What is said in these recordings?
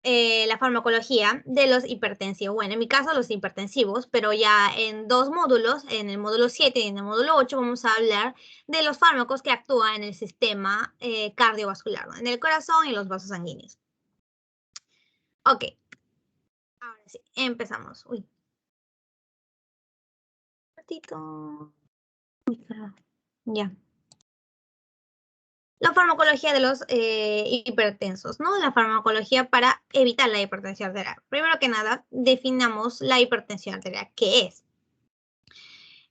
la farmacología de los hipertensivos. Bueno, en mi caso los hipertensivos, pero ya en 2 módulos, en el módulo 7 y en el módulo 8, vamos a hablar de los fármacos que actúan en el sistema cardiovascular, ¿no? En el corazón y los vasos sanguíneos. Ok, ahora sí, empezamos. Uy. Un ratito. Ya. La farmacología de los hipertensos, ¿no? La farmacología para evitar la hipertensión arterial. Primero que nada, definamos la hipertensión arterial. ¿Qué es?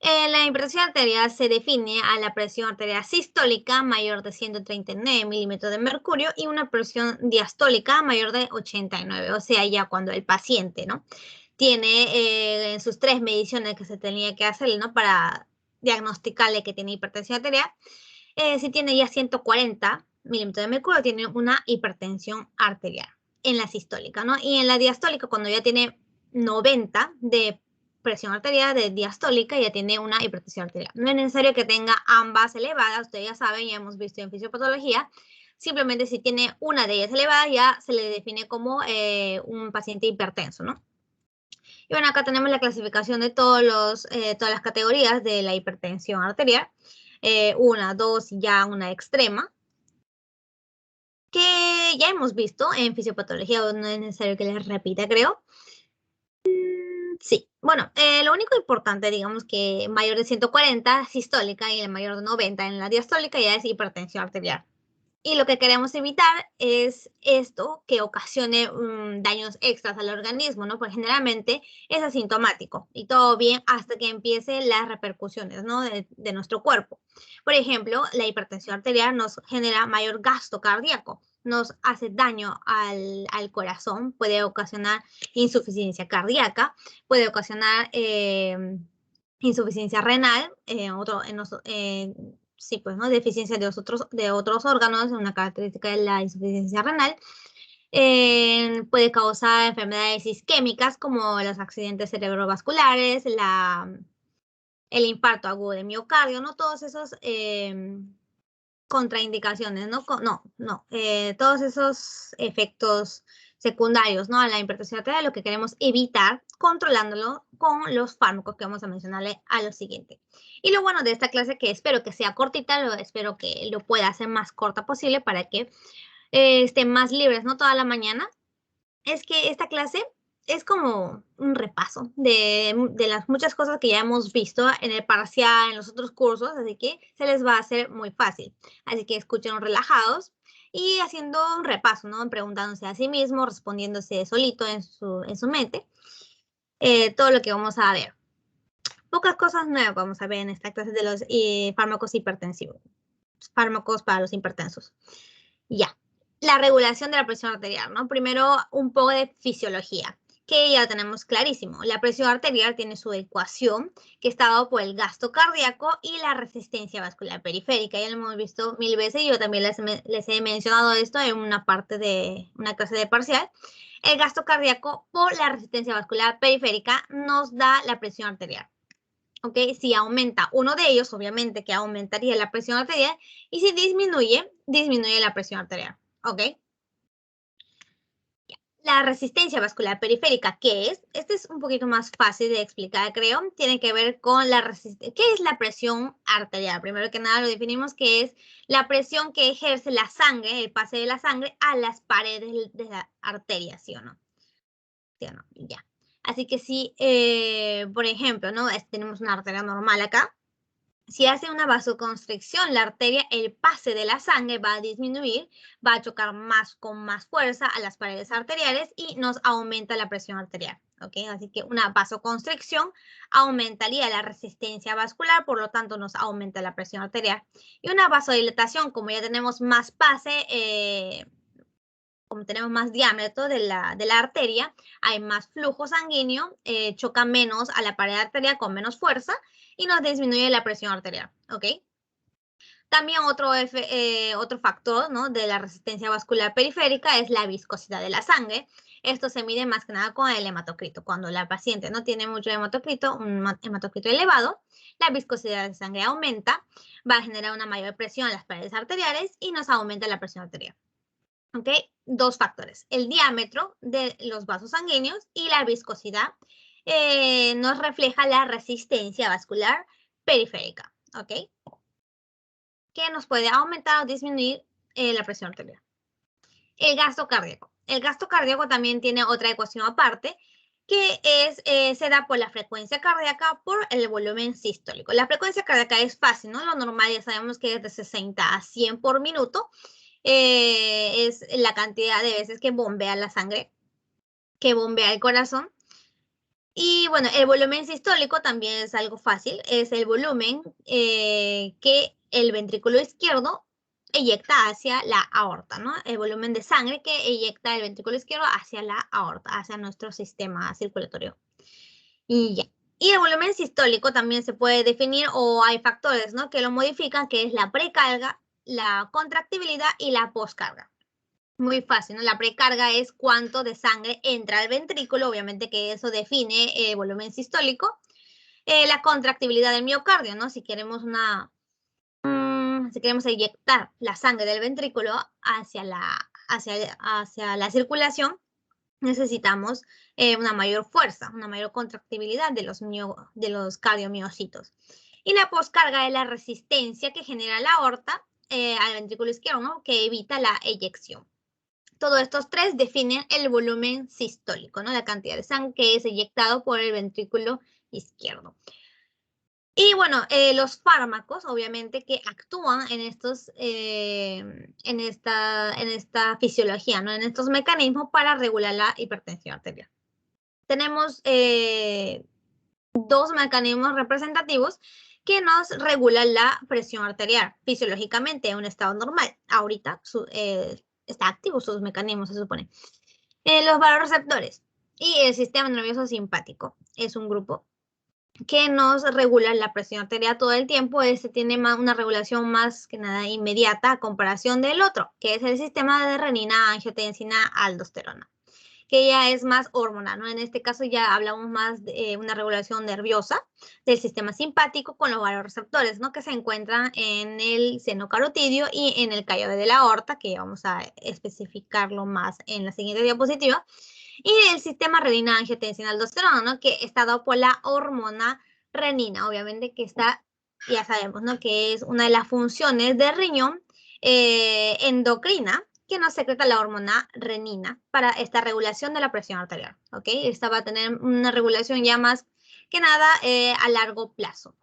La hipertensión arterial se define a la presión arterial sistólica mayor de 139 milímetros de mercurio y una presión diastólica mayor de 89. O sea, ya cuando el paciente, ¿no? Tiene en sus 3 mediciones que se tenía que hacer, ¿no? Para diagnosticarle que tiene hipertensión arterial. Si tiene ya 140 milímetros de mercurio, tiene una hipertensión arterial en la sistólica, ¿no? Y en la diastólica, cuando ya tiene 90 de presión arterial, de diastólica, ya tiene una hipertensión arterial. No es necesario que tenga ambas elevadas, ustedes ya saben, ya hemos visto en fisiopatología. Simplemente si tiene una de ellas elevada, ya se le define como un paciente hipertenso, ¿no? Y bueno, acá tenemos la clasificación de todas las categorías de la hipertensión arterial. 1, 2, ya una extrema, que ya hemos visto en fisiopatología, no es necesario que les repita, creo. Sí, bueno, lo único importante, digamos que mayor de 140 sistólica y el mayor de 90 en la diastólica ya es hipertensión arterial. Y lo que queremos evitar es esto que ocasione daños extras al organismo, ¿no? Porque generalmente es asintomático y todo bien hasta que empiecen las repercusiones, ¿no? de nuestro cuerpo. Por ejemplo, la hipertensión arterial nos genera mayor gasto cardíaco, nos hace daño al corazón, puede ocasionar insuficiencia cardíaca, puede ocasionar insuficiencia renal, sí, pues, ¿no? Deficiencia de otros órganos, una característica de la insuficiencia renal. Puede causar enfermedades isquémicas como los accidentes cerebrovasculares, el infarto agudo de miocardio, ¿no? Todos esos contraindicaciones, ¿no? Todos esos efectos secundarios, ¿no? A la hipertensión arterial, lo que queremos evitar controlándolo con los fármacos que vamos a mencionarle a lo siguiente. Y lo bueno de esta clase, que espero que sea cortita, espero que lo pueda hacer más corta posible para que estén más libres, ¿no? Toda la mañana, es que esta clase es como un repaso de las muchas cosas que ya hemos visto en el parcial, en los otros cursos, así que se les va a hacer muy fácil. Así que escuchen relajados y haciendo un repaso, ¿no? Preguntándose a sí mismo, respondiéndose solito en su mente, todo lo que vamos a ver. Pocas cosas nuevas vamos a ver en esta clase de los fármacos hipertensivos, fármacos para los hipertensos. Ya. La regulación de la presión arterial, ¿no? Primero, un poco de fisiología, que ya lo tenemos clarísimo. La presión arterial tiene su ecuación, que está dado por el gasto cardíaco y la resistencia vascular periférica. Ya lo hemos visto 1000 veces y yo también les he mencionado esto en una parte de una clase de parcial. El gasto cardíaco por la resistencia vascular periférica nos da la presión arterial. ¿Ok? Si aumenta uno de ellos, obviamente que aumentaría la presión arterial, y si disminuye, disminuye la presión arterial. ¿Ok? La resistencia vascular periférica, ¿qué es? Este es un poquito más fácil de explicar, creo. Tiene que ver con la resistencia. ¿Qué es la presión arterial? Primero que nada lo definimos que es la presión que ejerce la sangre, el pase de la sangre a las paredes de la arteria, ¿sí o no? ¿Sí o no? Ya. Así que si, por ejemplo, ¿no? Tenemos una arteria normal acá. Si hace una vasoconstricción la arteria, el pase de la sangre va a disminuir, va a chocar con más fuerza a las paredes arteriales y nos aumenta la presión arterial. ¿Ok? Así que una vasoconstricción aumentaría la resistencia vascular, por lo tanto nos aumenta la presión arterial. Y una vasodilatación, como ya tenemos más pase, como tenemos más diámetro de la arteria, hay más flujo sanguíneo, choca menos a la pared arterial con menos fuerza y nos disminuye la presión arterial, ¿ok? También otro factor, ¿no? De la resistencia vascular periférica es la viscosidad de la sangre. Esto se mide más que nada con el hematocrito. Cuando la paciente no tiene mucho hematocrito, un hematocrito elevado, la viscosidad de sangre aumenta, va a generar una mayor presión en las paredes arteriales y nos aumenta la presión arterial. ¿Ok? dos factores, el diámetro de los vasos sanguíneos y la viscosidad nos refleja la resistencia vascular periférica, ¿ok? Que nos puede aumentar o disminuir la presión arterial. El gasto cardíaco. El gasto cardíaco también tiene otra ecuación aparte, que se da por la frecuencia cardíaca por el volumen sistólico. La frecuencia cardíaca es fácil, ¿no? Lo normal ya sabemos que es de 60 a 100 por minuto. Es la cantidad de veces que bombea la sangre, que bombea el corazón. Y bueno, el volumen sistólico también es algo fácil, es el volumen que el ventrículo izquierdo eyecta hacia la aorta, ¿no? El volumen de sangre que eyecta el ventrículo izquierdo hacia la aorta, hacia nuestro sistema circulatorio. Y ya. Y el volumen sistólico también se puede definir, o hay factores, ¿no?, que lo modifican, que es la precarga, la contractibilidad y la poscarga. Muy fácil, ¿no? La precarga es cuánto de sangre entra al ventrículo, obviamente que eso define el volumen sistólico. La contractibilidad del miocardio, ¿no? Si queremos eyectar la sangre del ventrículo hacia la circulación, necesitamos una mayor fuerza, una mayor contractibilidad de los cardiomiocitos. Y la poscarga es la resistencia que genera la aorta al ventrículo izquierdo, ¿no?, que evita la eyección. Todos estos tres definen el volumen sistólico, ¿no?, la cantidad de sangre que es eyectado por el ventrículo izquierdo. Y bueno, los fármacos, obviamente, que actúan en esta fisiología, ¿no?, en estos mecanismos para regular la hipertensión arterial. Tenemos dos mecanismos representativos que nos regulan la presión arterial fisiológicamente en un estado normal. Ahorita está activo sus mecanismos, se supone. Los vasoreceptores y el sistema nervioso simpático es un grupo que nos regula la presión arterial todo el tiempo. Este tiene una regulación más que nada inmediata a comparación del otro, que es el sistema de renina, angiotensina, aldosterona, que ya es más hormonal, ¿no? En este caso ya hablamos más de una regulación nerviosa del sistema simpático con los vasoreceptores, ¿no?, que se encuentran en el seno carotidio y en el callo de la aorta, que vamos a especificarlo más en la siguiente diapositiva. Y el sistema renina-angiotensina-aldosterona, ¿no?, que está dado por la hormona renina, obviamente que está, ya sabemos, ¿no?, que es una de las funciones del riñón endocrina, que nos secreta la hormona renina para esta regulación de la presión arterial, ¿ok? Esta va a tener una regulación ya más que nada a largo plazo.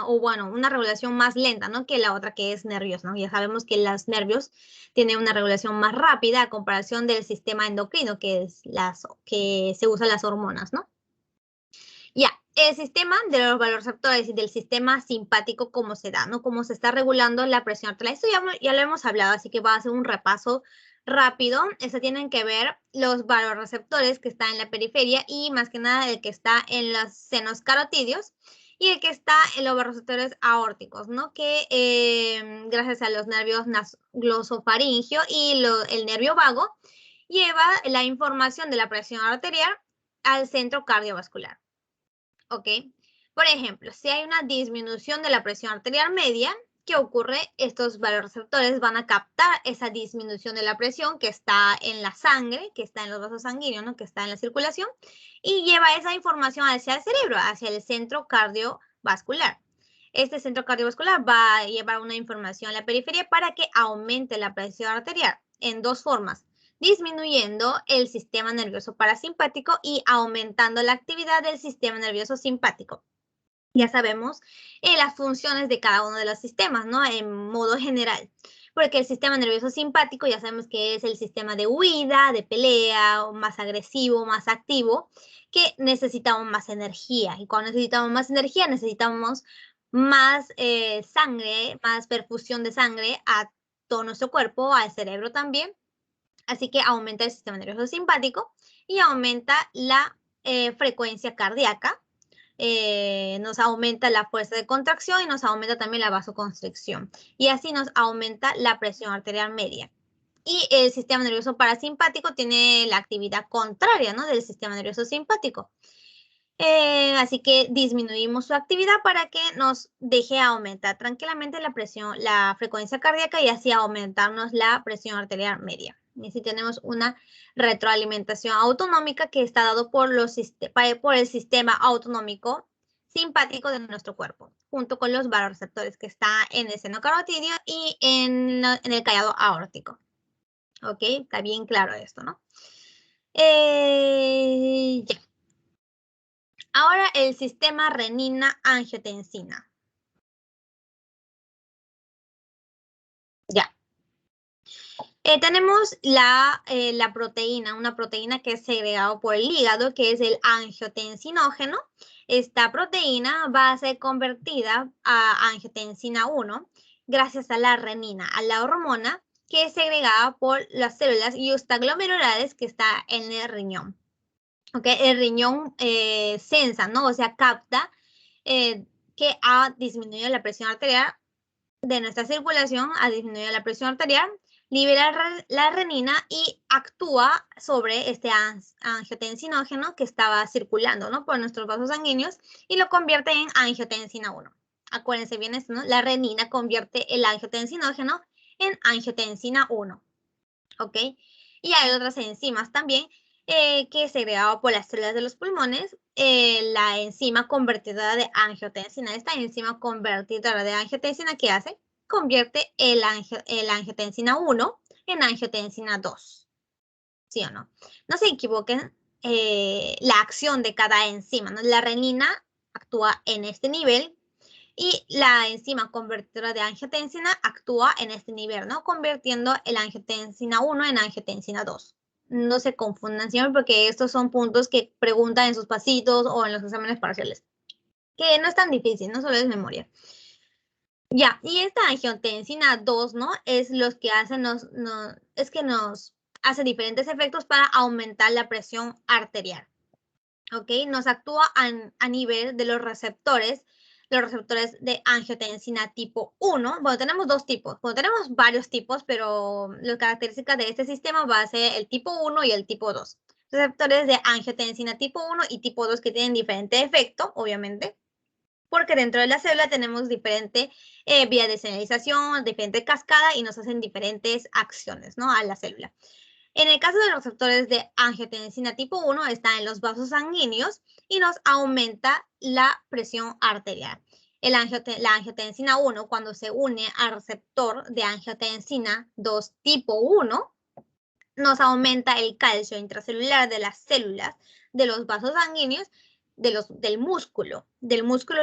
O bueno, una regulación más lenta, ¿no?, que la otra, que es nerviosa, ¿no? Ya sabemos que los nervios tienen una regulación más rápida a comparación del sistema endocrino, que se usan las hormonas, ¿no? Ya, el sistema de los vasoreceptores y del sistema simpático, ¿cómo se da, no? Cómo se está regulando la presión arterial. Esto ya lo hemos hablado, así que voy a hacer un repaso rápido. Esto tienen que ver los vasoreceptores que están en la periferia y más que nada el que está en los senos carotidios y el que está en los vasoreceptores aórticos, ¿no? Que gracias a los nervios glosofaringio y el nervio vago, lleva la información de la presión arterial al centro cardiovascular. ¿Ok? Por ejemplo, si hay una disminución de la presión arterial media, ¿qué ocurre? Estos vasoreceptores van a captar esa disminución de la presión que está en la sangre, que está en los vasos sanguíneos, ¿no?, que está en la circulación, y lleva esa información hacia el cerebro, hacia el centro cardiovascular. Este centro cardiovascular va a llevar una información a la periferia para que aumente la presión arterial en dos formas: disminuyendo el sistema nervioso parasimpático y aumentando la actividad del sistema nervioso simpático. Ya sabemos las funciones de cada uno de los sistemas, ¿no?, en modo general. Porque el sistema nervioso simpático ya sabemos que es el sistema de huida, de pelea, más agresivo, más activo, que necesitamos más energía. Y cuando necesitamos más energía, necesitamos más sangre, más perfusión de sangre a todo nuestro cuerpo, al cerebro también. Así que aumenta el sistema nervioso simpático y aumenta la frecuencia cardíaca, nos aumenta la fuerza de contracción y nos aumenta también la vasoconstricción. Y así nos aumenta la presión arterial media. Y el sistema nervioso parasimpático tiene la actividad contraria, ¿no?, del sistema nervioso simpático. Así que disminuimos su actividad para que nos deje aumentar tranquilamente la presión, la frecuencia cardíaca y así aumentarnos la presión arterial media. Y así tenemos una retroalimentación autonómica que está dado por el sistema autonómico simpático de nuestro cuerpo, junto con los vasoreceptores que está en el seno carotídeo y en el callado aórtico. ¿Ok? Está bien claro esto, ¿no? Ya. Ahora el sistema renina-angiotensina. Ya. Tenemos la proteína, una proteína que es segregada por el hígado, que es el angiotensinógeno. Esta proteína va a ser convertida a angiotensina 1 gracias a la renina, a la hormona que es segregada por las células justaglomerulares que está en el riñón. Okay, el riñón sensa, ¿no? O sea, capta que ha disminuido la presión arterial de nuestra circulación, ha disminuido la presión arterial, libera la renina y actúa sobre este angiotensinógeno que estaba circulando, ¿no? Por nuestros vasos sanguíneos y lo convierte en angiotensina 1. Acuérdense bien esto, ¿no? La renina convierte el angiotensinógeno en angiotensina 1. ¿Ok? Y hay otras enzimas también que es segregado por las células de los pulmones, la enzima convertidora de angiotensina. Esta enzima convertidora de angiotensina, ¿qué hace? Convierte el angiotensina 1 en angiotensina 2. ¿Sí o no? No se equivoquen la acción de cada enzima, ¿no? La renina actúa en este nivel y la enzima convertidora de angiotensina actúa en este nivel, ¿no? Convirtiendo el angiotensina 1 en angiotensina 2. No se confundan siempre porque estos son puntos que preguntan en sus pasitos o en los exámenes parciales. Que no es tan difícil, no solo es memoria. Ya, y esta angiotensina 2, ¿no? Es los que hacen, es que nos hace diferentes efectos para aumentar la presión arterial. ¿Ok? Nos actúa a nivel de los receptores de angiotensina tipo 1. Bueno, tenemos dos tipos. Bueno, tenemos varios tipos, pero las características de este sistema va a ser el tipo 1 y el tipo 2. Receptores de angiotensina tipo 1 y tipo 2 que tienen diferente efecto, obviamente, porque dentro de la célula tenemos diferente vía de señalización, diferente cascada y nos hacen diferentes acciones, ¿no? A la célula. En el caso de los receptores de angiotensina tipo 1, está en los vasos sanguíneos y nos aumenta la presión arterial. La angiotensina 1, cuando se une al receptor de angiotensina 2 tipo 1, nos aumenta el calcio intracelular de las células de los vasos sanguíneos, del músculo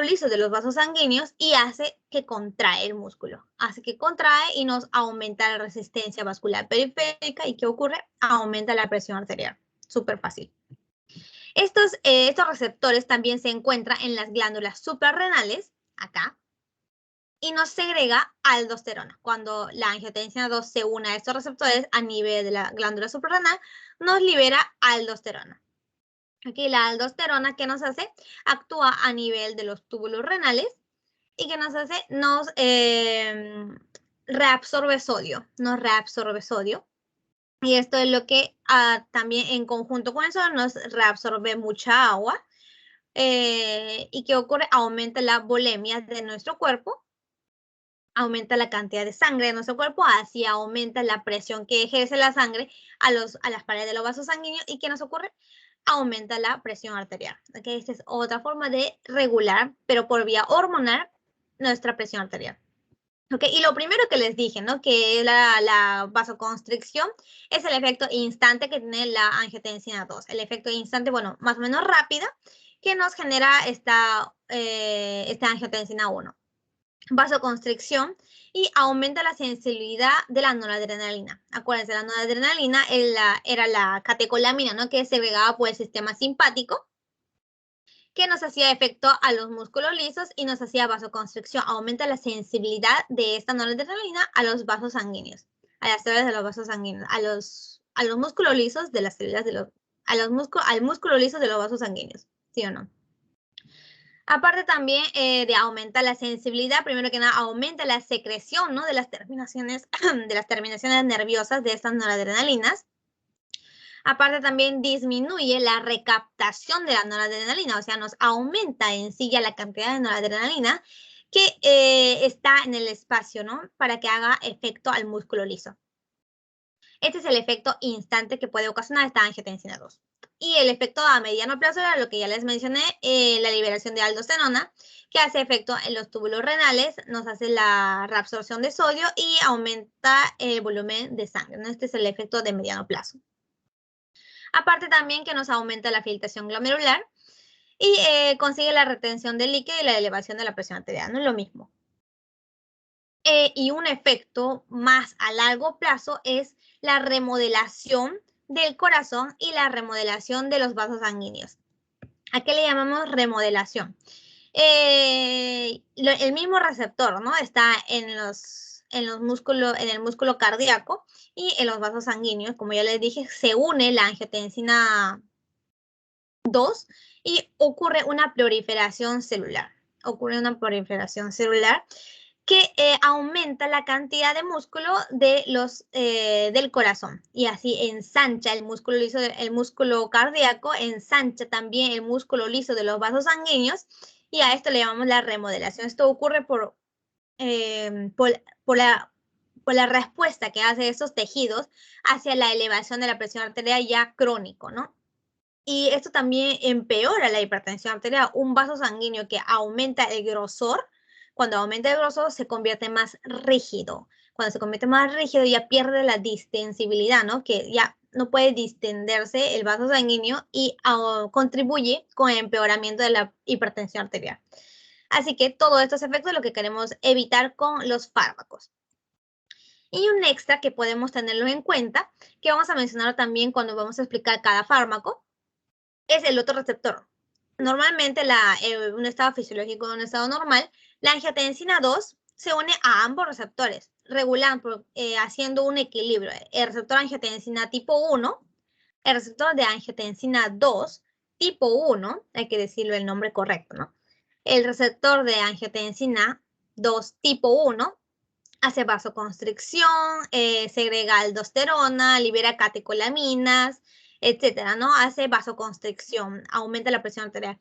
liso de los vasos sanguíneos y hace que contrae el músculo. Hace que contrae y nos aumenta la resistencia vascular periférica. ¿Y qué ocurre? Aumenta la presión arterial. Súper fácil. Estos receptores también se encuentran en las glándulas suprarrenales, acá, y nos segrega aldosterona. Cuando la angiotensina 2 se une a estos receptores a nivel de la glándula suprarrenal, nos libera aldosterona. Aquí la aldosterona, ¿qué nos hace? Actúa a nivel de los túbulos renales y ¿qué nos hace? Nos reabsorbe sodio, Y esto es lo que también en conjunto con eso nos reabsorbe mucha agua. ¿Y qué ocurre? Aumenta la volemia de nuestro cuerpo, aumenta la cantidad de sangre de nuestro cuerpo, así aumenta la presión que ejerce la sangre a las paredes de los vasos sanguíneos. ¿Y qué nos ocurre? Aumenta la presión arterial. ¿Okay? Esta es otra forma de regular, pero por vía hormonal, nuestra presión arterial. ¿Okay? Y lo primero que les dije, ¿no? Que la vasoconstricción es el efecto instante que tiene la angiotensina 2. El efecto instante, bueno, más o menos rápida, que nos genera esta angiotensina 1. Vasoconstricción y aumenta la sensibilidad de la noradrenalina. Acuérdense, la noradrenalina era la catecolamina, ¿no? Que es segregada por el sistema simpático, que nos hacía efecto a los músculos lisos y nos hacía vasoconstricción. Aumenta la sensibilidad de esta noradrenalina a los vasos sanguíneos, a las células de los vasos sanguíneos, a los músculos lisos de las células al músculo liso de los vasos sanguíneos, ¿sí o no? Aparte también de aumentar la sensibilidad, primero que nada aumenta la secreción, ¿no? de las terminaciones nerviosas de estas noradrenalinas. Aparte también disminuye la recaptación de la noradrenalina, o sea, nos aumenta en sí ya la cantidad de noradrenalina que está en el espacio, ¿no? Para que haga efecto al músculo liso. Este es el efecto instante que puede ocasionar esta angiotensina 2. Y el efecto a mediano plazo era lo que ya les mencioné, la liberación de aldosterona, que hace efecto en los túbulos renales, nos hace la reabsorción de sodio y aumenta el volumen de sangre, ¿no? Este es el efecto de mediano plazo. Aparte también que nos aumenta la filtración glomerular y consigue la retención del líquido y la elevación de la presión arterial, no es lo mismo. Y un efecto más a largo plazo es la remodelación del corazón y la remodelación de los vasos sanguíneos. ¿A qué le llamamos remodelación? El mismo receptor, ¿no? Está en el músculo cardíaco y en los vasos sanguíneos. Como ya les dije, se une la angiotensina 2 y ocurre una proliferación celular. Ocurre una proliferación celular que aumenta la cantidad de músculo del corazón y así ensancha el músculo liso, el músculo cardíaco, ensancha también el músculo liso de los vasos sanguíneos y a esto le llamamos la remodelación. Esto ocurre por la respuesta que hace esos tejidos hacia la elevación de la presión arterial ya crónico, ¿no? Y esto también empeora la hipertensión arterial. Un vaso sanguíneo que aumenta el grosor, cuando aumenta el grosor se convierte más rígido. Cuando se convierte más rígido ya pierde la distensibilidad, ¿no? Que ya no puede distenderse el vaso sanguíneo y contribuye con el empeoramiento de la hipertensión arterial. Así que todos estos efectos es lo que queremos evitar con los fármacos. Y un extra que podemos tenerlo en cuenta, que vamos a mencionar también cuando vamos a explicar cada fármaco, es el otro receptor. Normalmente un estado fisiológico, un estado normal, la angiotensina 2 se une a ambos receptores, regulando, haciendo un equilibrio. El receptor angiotensina tipo 1, el receptor de angiotensina 2 tipo 1, hay que decirlo el nombre correcto, ¿no? El receptor de angiotensina 2 tipo 1 hace vasoconstricción, segrega aldosterona, libera catecolaminas, etcétera, ¿no? Hace vasoconstricción, aumenta la presión arterial.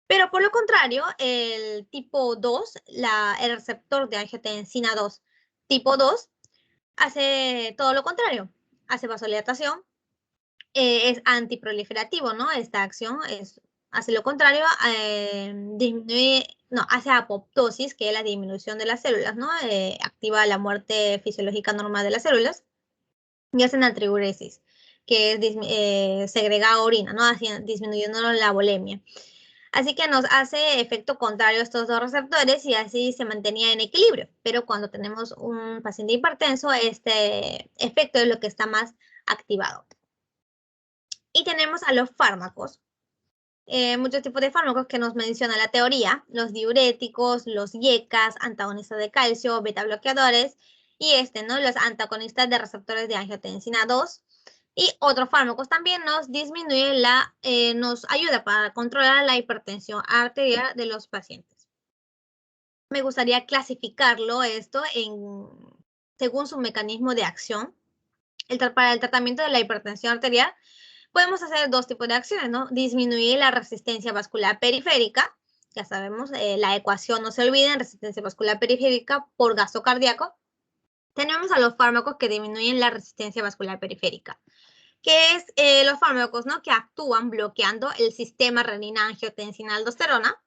Pero por lo contrario, el tipo 2, el receptor de angiotensina 2 tipo 2, hace todo lo contrario, hace vasodilatación, es antiproliferativo, ¿no? Esta acción hace lo contrario, hace apoptosis, que es la disminución de las células, ¿no? Activa la muerte fisiológica normal de las células, y hace natriuresis, que es segregar orina, ¿no? Disminuyendo la volemia. Así que nos hace efecto contrario a estos dos receptores y así se mantenía en equilibrio. Pero cuando tenemos un paciente hipertenso, este efecto es lo que está más activado. Y tenemos a los fármacos. Muchos tipos de fármacos que nos menciona la teoría, los diuréticos, los IECAs, antagonistas de calcio, beta bloqueadores, y ¿no? Los antagonistas de receptores de angiotensina 2. Y otros fármacos también nos disminuyen nos ayuda para controlar la hipertensión arterial de los pacientes. Me gustaría clasificarlo esto según su mecanismo de acción. Para el tratamiento de la hipertensión arterial, podemos hacer dos tipos de acciones, ¿no? Disminuir la resistencia vascular periférica, ya sabemos, la ecuación no se olviden, resistencia vascular periférica por gasto cardíaco. Tenemos a los fármacos que disminuyen la resistencia vascular periférica, que es los fármacos, ¿no? Que actúan bloqueando el sistema renina-angiotensina-aldosterona.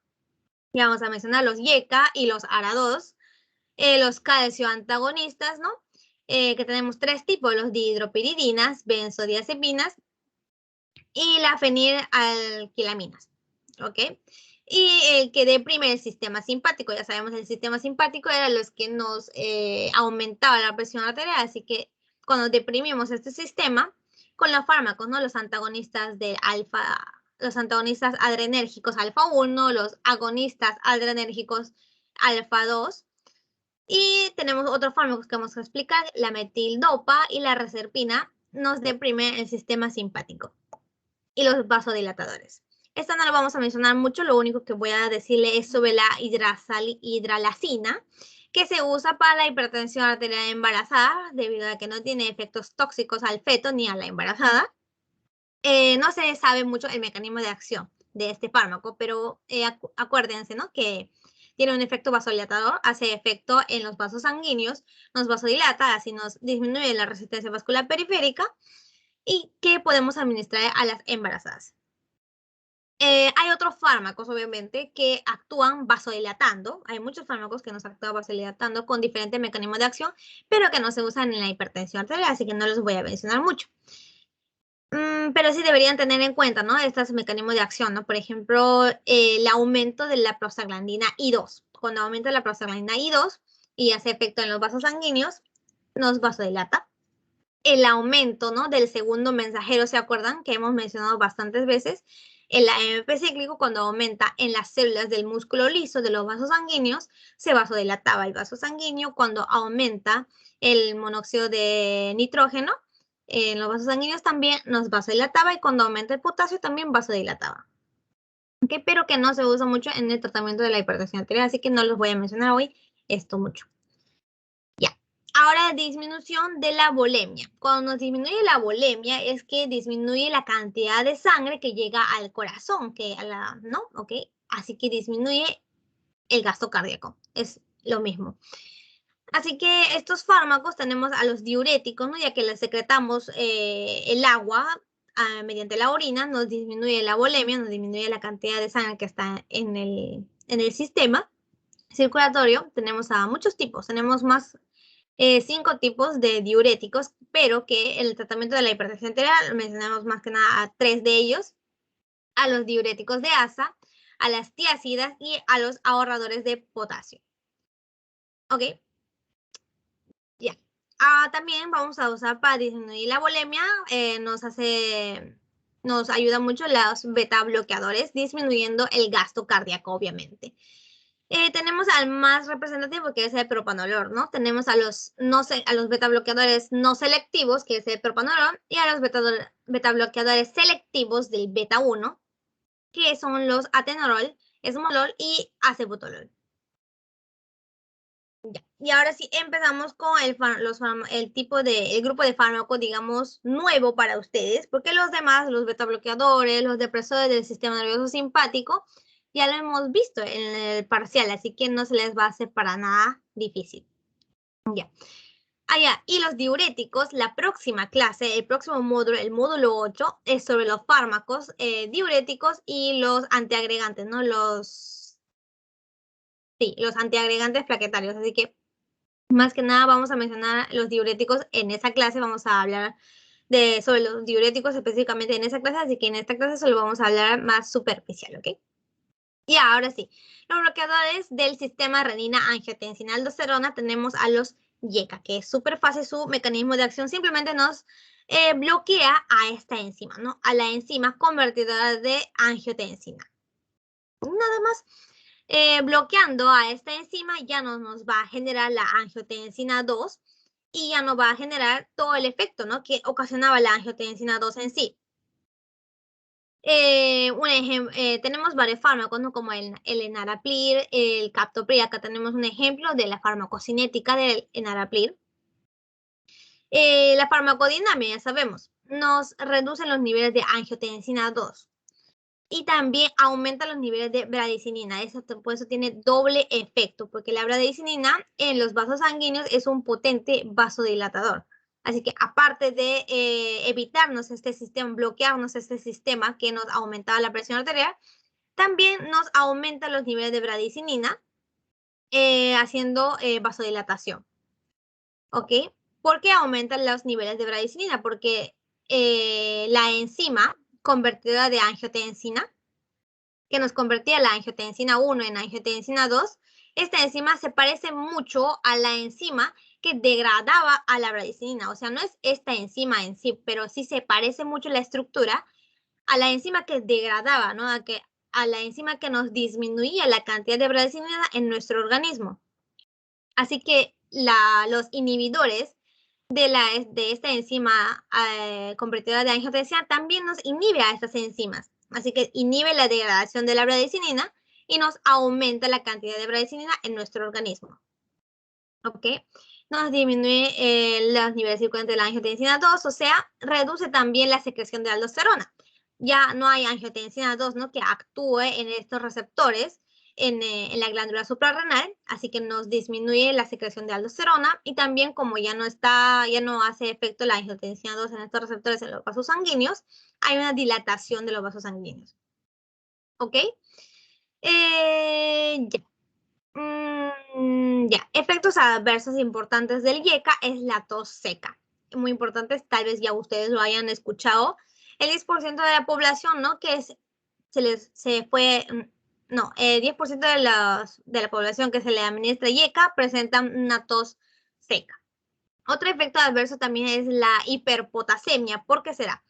Y vamos a mencionar los IECA y los ARA2, los calcio antagonistas, ¿no? Que tenemos tres tipos, los dihidropiridinas, benzodiazepinas y la fenilalquilaminas, ¿ok? Y el que deprime el sistema simpático, ya sabemos, el sistema simpático era los que nos aumentaba la presión arterial, así que cuando deprimimos este sistema, con los fármacos, ¿no? Los antagonistas los antagonistas adrenérgicos alfa 1, los agonistas adrenérgicos alfa 2, y tenemos otros fármacos que vamos a explicar, la metildopa y la reserpina nos deprime el sistema simpático. Y los vasodilatadores. Esta no lo vamos a mencionar mucho, lo único que voy a decirle es sobre la hidralazina, que se usa para la hipertensión arterial embarazada, debido a que no tiene efectos tóxicos al feto ni a la embarazada. No se sabe mucho el mecanismo de acción de este fármaco, pero acuérdense, ¿no? Que tiene un efecto vasodilatador, hace efecto en los vasos sanguíneos, nos vasodilata, así nos disminuye la resistencia vascular periférica y que podemos administrar a las embarazadas. Hay otros fármacos, obviamente, que actúan vasodilatando. Hay muchos fármacos que nos actúan vasodilatando con diferentes mecanismos de acción, pero que no se usan en la hipertensión arterial, así que no los voy a mencionar mucho. Pero sí deberían tener en cuenta, ¿no? Estos mecanismos de acción, ¿no? Por ejemplo, el aumento de la prostaglandina I2. Cuando aumenta la prostaglandina I2 y hace efecto en los vasos sanguíneos, nos vasodilata. El aumento, ¿no? Del segundo mensajero, ¿se acuerdan? Que hemos mencionado bastantes veces. El AMP cíclico, cuando aumenta en las células del músculo liso de los vasos sanguíneos, se vasodilataba el vaso sanguíneo. Cuando aumenta el monóxido de nitrógeno en los vasos sanguíneos también nos vasodilataba, y cuando aumenta el potasio también vasodilataba. ¿Okay? Pero que no se usa mucho en el tratamiento de la hipertensión arterial, así que no los voy a mencionar hoy esto mucho. Ya. Ahora, disminución de la volemia. Cuando nos disminuye la volemia es que disminuye la cantidad de sangre que llega al corazón, ¿no? ¿Ok? Así que disminuye el gasto cardíaco. Es lo mismo. Así que estos fármacos tenemos a los diuréticos, ¿no? Ya que les secretamos el agua mediante la orina, nos disminuye la volemia, nos disminuye la cantidad de sangre que está en el sistema circulatorio. Tenemos a muchos tipos, tenemos más 5 tipos de diuréticos, pero que en el tratamiento de la hipertensión arterial mencionamos más que nada a 3 de ellos: a los diuréticos de asa, a las tiazidas y a los ahorradores de potasio. ¿Ok? Ya. También vamos a usar para disminuir la volemia, nos ayuda mucho los beta bloqueadores, disminuyendo el gasto cardíaco, obviamente. Tenemos al más representativo, que es el propanolol, ¿no? Tenemos a los beta bloqueadores no selectivos, que es el propanolol, y a los beta bloqueadores selectivos del beta 1, que son los atenolol, esmolol y acebutolol. Ya. Y ahora sí empezamos con el grupo de fármacos, digamos, nuevo para ustedes, porque los demás, los beta bloqueadores, los depresores del sistema nervioso simpático, ya lo hemos visto en el parcial, así que no se les va a hacer para nada difícil. Ya. Y los diuréticos, la próxima clase, el próximo módulo, el módulo 8, es sobre los fármacos diuréticos y los antiagregantes, ¿no? Los antiagregantes plaquetarios, así que más que nada vamos a mencionar los diuréticos en esa clase, vamos a hablar sobre los diuréticos específicamente en esa clase, así que en esta clase solo vamos a hablar más superficial, ¿ok? Y ahora sí, los bloqueadores del sistema renina-angiotensina-aldosterona tenemos a los YECA, que es súper fácil su mecanismo de acción, simplemente nos bloquea a esta enzima, ¿no? A la enzima convertidora de angiotensina. Nada más. Bloqueando a esta enzima ya no nos va a generar la angiotensina 2 y ya no va a generar todo el efecto, ¿no? Que ocasionaba la angiotensina 2 en sí. Tenemos varios fármacos, ¿no? Como el enalapril, el captopril. Acá tenemos un ejemplo de la farmacocinética del enalapril. La farmacodinámica, ya sabemos, nos reducen los niveles de angiotensina 2. Y también aumenta los niveles de bradicinina. Por eso tiene doble efecto, porque la bradicinina en los vasos sanguíneos es un potente vasodilatador. Así que aparte de evitarnos este sistema, bloquearnos este sistema que nos aumentaba la presión arterial, también nos aumenta los niveles de bradicinina haciendo vasodilatación. ¿Ok? ¿Por qué aumentan los niveles de bradicinina? Porque la enzima convertidora de angiotensina, que nos convertía la angiotensina 1 en angiotensina 2, esta enzima se parece mucho a la enzima que degradaba a la bradicinina. O sea, no es esta enzima en sí, pero sí se parece mucho la estructura a la enzima que degradaba, ¿no? A la enzima que nos disminuía la cantidad de bradicinina en nuestro organismo. Así que los inhibidores de esta enzima convertidora de angiotensina también nos inhibe a estas enzimas. Así que inhibe la degradación de la bradicinina y nos aumenta la cantidad de bradicinina en nuestro organismo. ¿Ok? nos disminuye los niveles circulantes de la angiotensina 2, o sea, reduce también la secreción de aldosterona. Ya no hay angiotensina 2, ¿no?, que actúe en estos receptores en la glándula suprarrenal, así que nos disminuye la secreción de aldosterona, y también como ya no hace efecto la angiotensina 2 en estos receptores en los vasos sanguíneos, hay una dilatación de los vasos sanguíneos. ¿Ok? Ya. Ya, efectos adversos importantes del IECA es la tos seca. Muy importante, tal vez ya ustedes lo hayan escuchado. El 10% de la población, ¿no?, que el 10% de la población que se le administra IECA presentan una tos seca. Otro efecto adverso también es la hiperpotasemia. ¿Por qué será?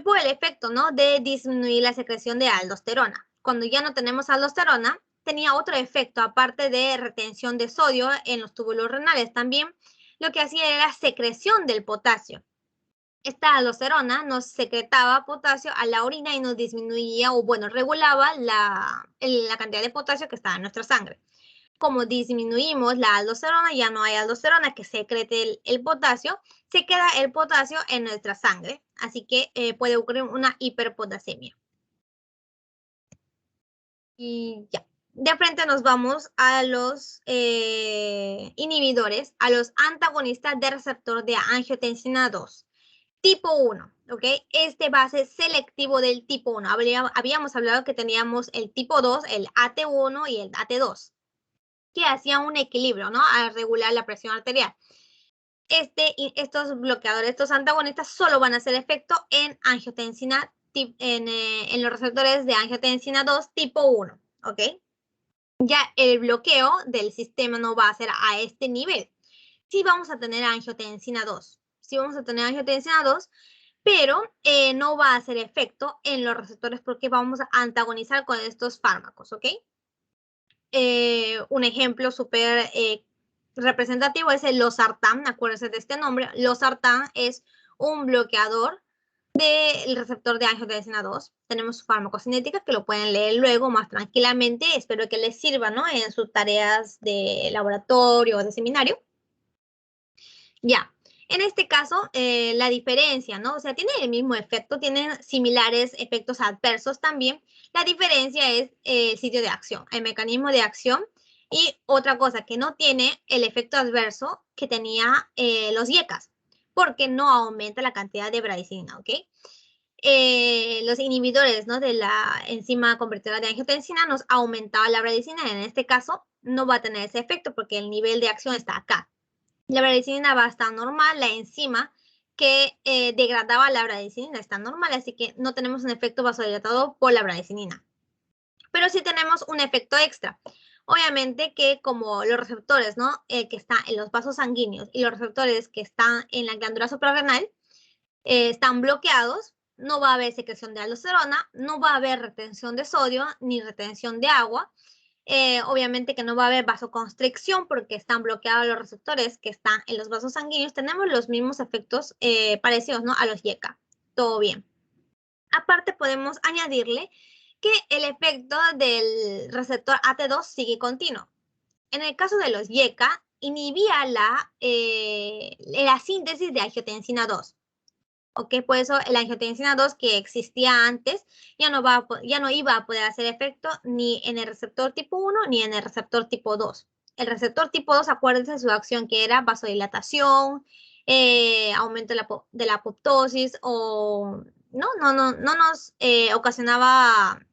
Por el efecto, ¿no?, de disminuir la secreción de aldosterona. Cuando ya no tenemos aldosterona, tenía otro efecto, aparte de retención de sodio en los túbulos renales. También lo que hacía era la secreción del potasio. Esta aldosterona nos secretaba potasio a la orina y nos disminuía, o bueno, regulaba la cantidad de potasio que estaba en nuestra sangre. Como disminuimos la aldosterona, ya no hay aldosterona que secrete el potasio, se queda el potasio en nuestra sangre, así que puede ocurrir una hiperpotasemia. Y ya, de frente nos vamos a los inhibidores, a los antagonistas de receptor de angiotensina 2. Tipo 1, ¿ok? Este va a ser selectivo del tipo 1. Habíamos hablado que teníamos el tipo 2, el AT1 y el AT2, que hacían un equilibrio, ¿no?, al regular la presión arterial. Estos bloqueadores, estos antagonistas, solo van a hacer efecto en angiotensina, en los receptores de angiotensina 2 tipo 1, ¿ok? Ya el bloqueo del sistema no va a ser a este nivel. Sí vamos a tener angiotensina 2, pero no va a hacer efecto en los receptores porque vamos a antagonizar con estos fármacos, ¿ok? Un ejemplo súper representativo es el losartán. Acuérdense de este nombre. Losartán es un bloqueador del receptor de angiotensina 2. Tenemos farmacocinética que lo pueden leer luego más tranquilamente. Espero que les sirva, ¿no?, en sus tareas de laboratorio o de seminario. Ya, en este caso, la diferencia, ¿no? O sea, tiene el mismo efecto, tienen similares efectos adversos también. La diferencia es el sitio de acción, el mecanismo de acción. Y otra cosa, que no tiene el efecto adverso que tenía los IECAs, porque no aumenta la cantidad de bradicina, ¿ok? Los inhibidores, ¿no?, de la enzima convertidora de angiotensina nos aumentaba la bradicina. En este caso, no va a tener ese efecto porque el nivel de acción está acá. La bradicina va a estar normal, la enzima que degradaba la bradicina está normal, así que no tenemos un efecto vasodilatador por la bradicinina. Pero sí tenemos un efecto extra. Obviamente que como los receptores, ¿no?, que están en los vasos sanguíneos y los receptores que están en la glándula suprarrenal están bloqueados, no va a haber secreción de aldosterona, no va a haber retención de sodio ni retención de agua. Obviamente que no va a haber vasoconstricción porque están bloqueados los receptores que están en los vasos sanguíneos. Tenemos los mismos efectos parecidos, ¿no?, a los IECA. Todo bien. Aparte podemos añadirle que el efecto del receptor AT2 sigue continuo. En el caso de los IECA, inhibía la síntesis de angiotensina 2. ¿Ok? Por eso la angiotensina 2 que existía antes ya no iba a poder hacer efecto ni en el receptor tipo 1 ni en el receptor tipo 2. El receptor tipo 2, acuérdense de su acción, que era vasodilatación, aumento de la apoptosis, o no nos ocasionaba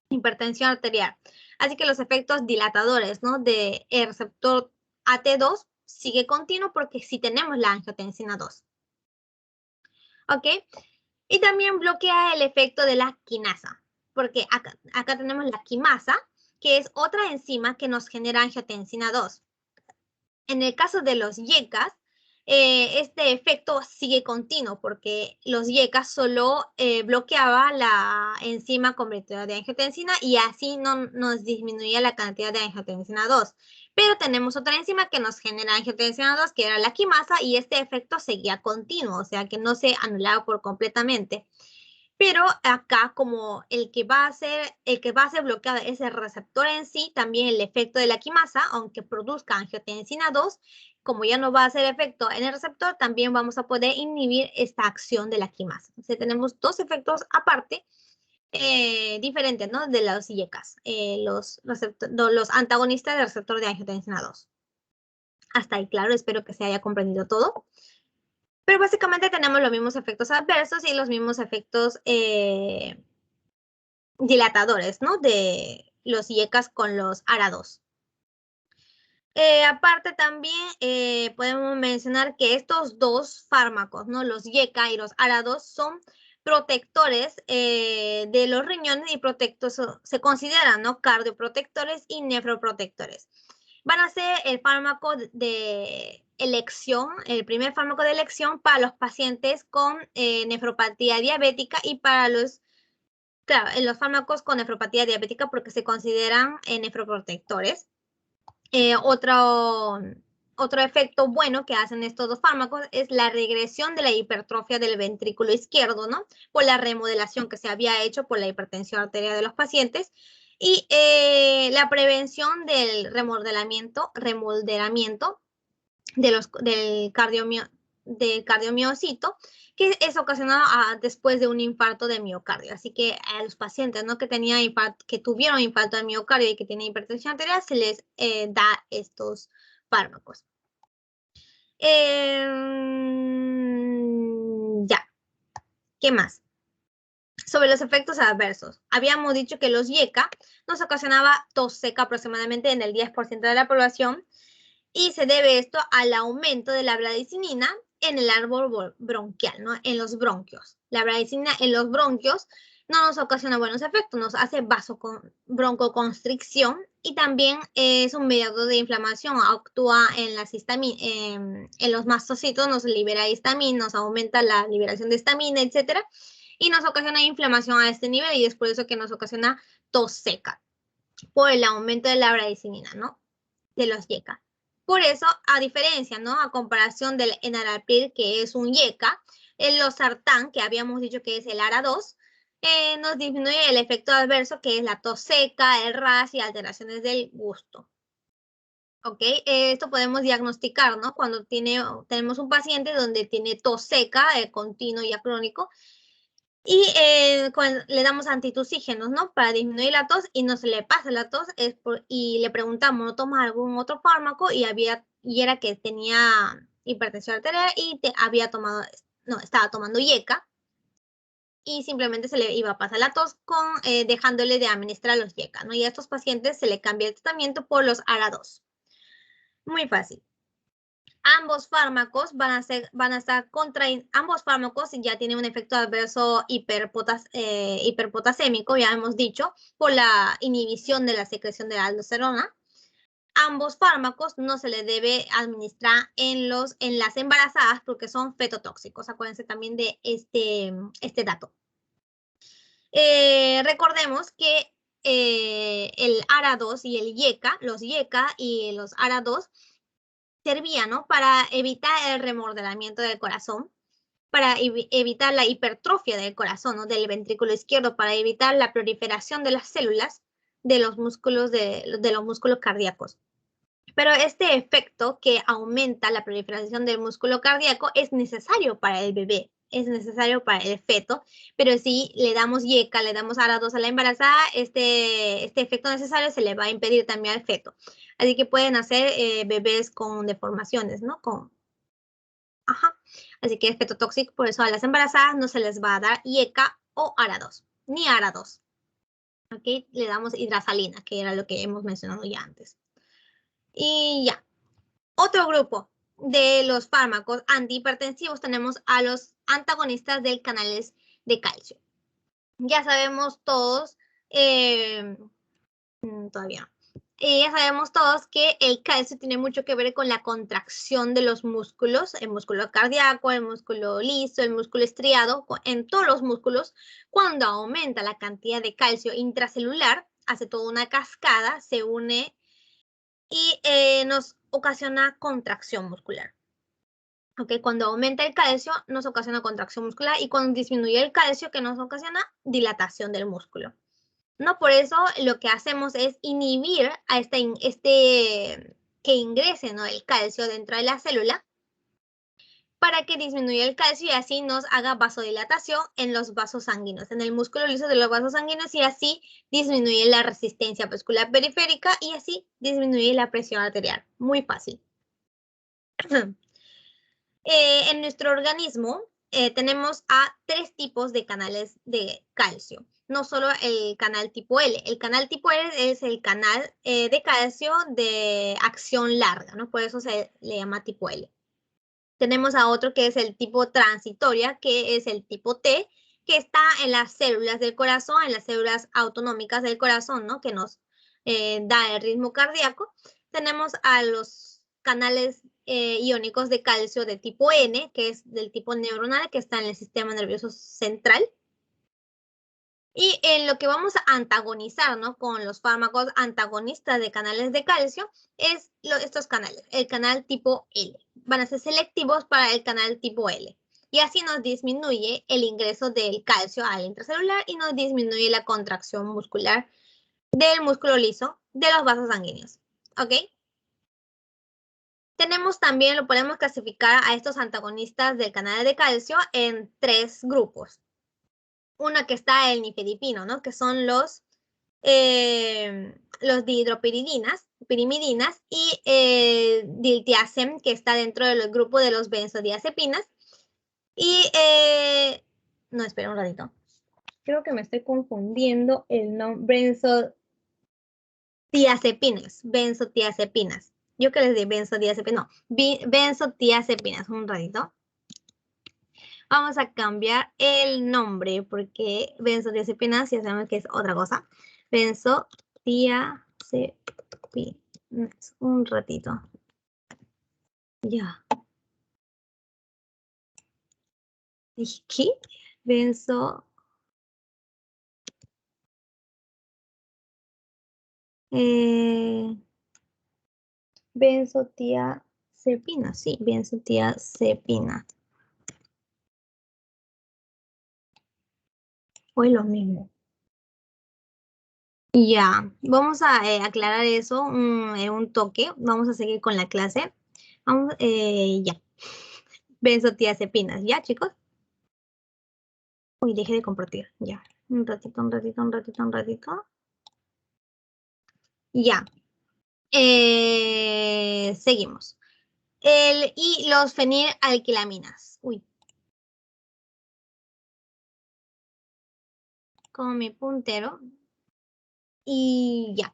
hipertensión arterial. Así que los efectos dilatadores, ¿no?, del receptor AT2 sigue continuo porque sí tenemos la angiotensina 2. ¿Ok? Y también bloquea el efecto de la quinasa, porque acá tenemos la quimasa, que es otra enzima que nos genera angiotensina 2. En el caso de los IECAs, este efecto sigue continuo porque los IECAs solo bloqueaba la enzima convertidora de angiotensina y así no nos disminuía la cantidad de angiotensina 2. Pero tenemos otra enzima que nos genera angiotensina 2, que era la quimasa, y este efecto seguía continuo, o sea que no se anulaba por completamente. Pero acá, como el que va a ser bloqueado es el receptor en sí, también el efecto de la quimasa, aunque produzca angiotensina 2, como ya no va a hacer efecto en el receptor, también vamos a poder inhibir esta acción de la quimasa. Entonces tenemos dos efectos aparte, diferentes, ¿no? De los IECAS, los antagonistas del receptor de angiotensina 2. Hasta ahí, claro, espero que se haya comprendido todo. Pero básicamente tenemos los mismos efectos adversos y los mismos efectos dilatadores, ¿no? De los IECAS con los ARA2. Aparte también podemos mencionar que estos dos fármacos, ¿no? Los IECA y los ARA2 son protectores de los riñones y se consideran, ¿no? Cardioprotectores y nefroprotectores. Van a ser el fármaco de elección, el primer fármaco de elección para los pacientes con nefropatía diabética y para los fármacos con nefropatía diabética porque se consideran nefroprotectores. Otro efecto bueno que hacen estos dos fármacos es la regresión de la hipertrofia del ventrículo izquierdo, ¿no? Por la remodelación que se había hecho por la hipertensión arterial de los pacientes y la prevención del remolderamiento del cardiomiocito, que es ocasionado después de un infarto de miocardio. Así que a los pacientes, ¿no? que tuvieron infarto de miocardio y que tienen hipertensión arterial, se les da estos fármacos. Ya. ¿Qué más? Sobre los efectos adversos. Habíamos dicho que los IECA nos ocasionaba tos seca aproximadamente en el 10% de la población y se debe esto al aumento de la bradicinina en el árbol bronquial, ¿no? En los bronquios. La bradicinina en los bronquios no nos ocasiona buenos efectos, nos hace broncoconstricción y también es un mediador de inflamación, actúa en en los mastocitos, nos libera histamina, nos aumenta la liberación de histamina, etcétera, y nos ocasiona inflamación a este nivel y es por eso que nos ocasiona tos seca por el aumento de la bradicinina, ¿no? De los IECA. Por eso, a diferencia, ¿no? A comparación del enalapril, que es un IECA, el losartán, que habíamos dicho que es el ARA2, nos disminuye el efecto adverso, que es la tos seca, el ras y alteraciones del gusto. ¿Ok? Esto podemos diagnosticar, ¿no? Cuando tenemos un paciente donde tiene tos seca, continuo y crónico, y le damos antitusígenos, ¿no? Para disminuir la tos y no se le pasa la tos y le preguntamos, ¿no tomas algún otro fármaco? Y era que tenía hipertensión arterial y estaba tomando IECA y simplemente se le iba a pasar la tos dejándole de administrar los IECA, ¿no? Y a estos pacientes se le cambia el tratamiento por los ARA2. Muy fácil. Ambos fármacos ambos fármacos ya tienen un efecto adverso hiperpotasémico, ya hemos dicho, por la inhibición de la secreción de la aldosterona. Ambos fármacos no se le debe administrar en las embarazadas porque son fetotóxicos. Acuérdense también de este dato. Recordemos que el ARA2 y el IECA, los IECA y los ARA2 servía, ¿no? Para evitar el remordelamiento del corazón, para evitar la hipertrofia del corazón, ¿no? Del ventrículo izquierdo, para evitar la proliferación de las células de los músculos cardíacos. Pero este efecto que aumenta la proliferación del músculo cardíaco es necesario para el bebé, es necesario para el feto, pero si le damos IECA, le damos ARA2 a la embarazada, este efecto necesario se le va a impedir también al feto. Así que pueden hacer bebés con deformaciones, ¿no? Así que es fetotóxico, por eso a las embarazadas no se les va a dar IECA o ARA2, ni ARA2. ¿Ok? Le damos hidrasalina, que era lo que hemos mencionado ya antes. Y ya. Otro grupo de los fármacos antihipertensivos tenemos a los antagonistas del canales de calcio. Ya sabemos todos, todavía no. Ya sabemos todos que el calcio tiene mucho que ver con la contracción de los músculos, el músculo cardíaco, el músculo liso, el músculo estriado, en todos los músculos. Cuando aumenta la cantidad de calcio intracelular, hace toda una cascada, se une y nos ocasiona contracción muscular. ¿Ok? Cuando aumenta el calcio nos ocasiona contracción muscular y cuando disminuye el calcio que nos ocasiona dilatación del músculo. ¿No? Por eso lo que hacemos es inhibir a que ingrese, ¿no?, el calcio dentro de la célula para que disminuya el calcio y así nos haga vasodilatación en los vasos sanguíneos, en el músculo liso de los vasos sanguíneos y así disminuye la resistencia vascular periférica y así disminuye la presión arterial. Muy fácil. En nuestro organismo tenemos a 3 tipos de canales de calcio. No solo el canal tipo L. El canal tipo L es el canal de calcio de acción larga, ¿no? Por eso se le llama tipo L. Tenemos a otro que es el tipo transitoria, que es el tipo T, que está en las células del corazón, en las células autonómicas del corazón, ¿no? Que nos da el ritmo cardíaco. Tenemos a los canales iónicos de calcio de tipo N, que es del tipo neuronal, que está en el sistema nervioso central. Y en lo que vamos a antagonizar, ¿no?, con los fármacos antagonistas de canales de calcio es estos canales, el canal tipo L. Van a ser selectivos para el canal tipo L. Y así nos disminuye el ingreso del calcio al intracelular y nos disminuye la contracción muscular del músculo liso de los vasos sanguíneos. ¿Ok? Tenemos también, lo podemos clasificar a estos antagonistas del canal de calcio en 3 grupos. Una que está el nifedipino, ¿no?, que son los dihidropiridinas y diltiazem, que está dentro del grupo de los benzodiazepinas. Y, no, espera un ratito. Creo que me estoy confundiendo el nombre. Benzodiazepinas. Yo que les di benzodiazepinas, no, benzodiazepinas, un ratito. Vamos a cambiar el nombre porque benzodiazepinas ya sabemos que es otra cosa. Benzodiazepinas. Un ratito. Ya. ¿Dije qué? Benzodiazepina, sí, benzodiazepina. O es lo mismo. Ya, vamos a aclarar eso un toque. Vamos a seguir con la clase. Vamos, ya. Benzodiazepinas, ¿ya, chicos? Uy, dejé de compartir. Ya. Un ratito. Ya. Seguimos. Y los fenilalquilaminas. Uy. Con mi puntero. Y ya.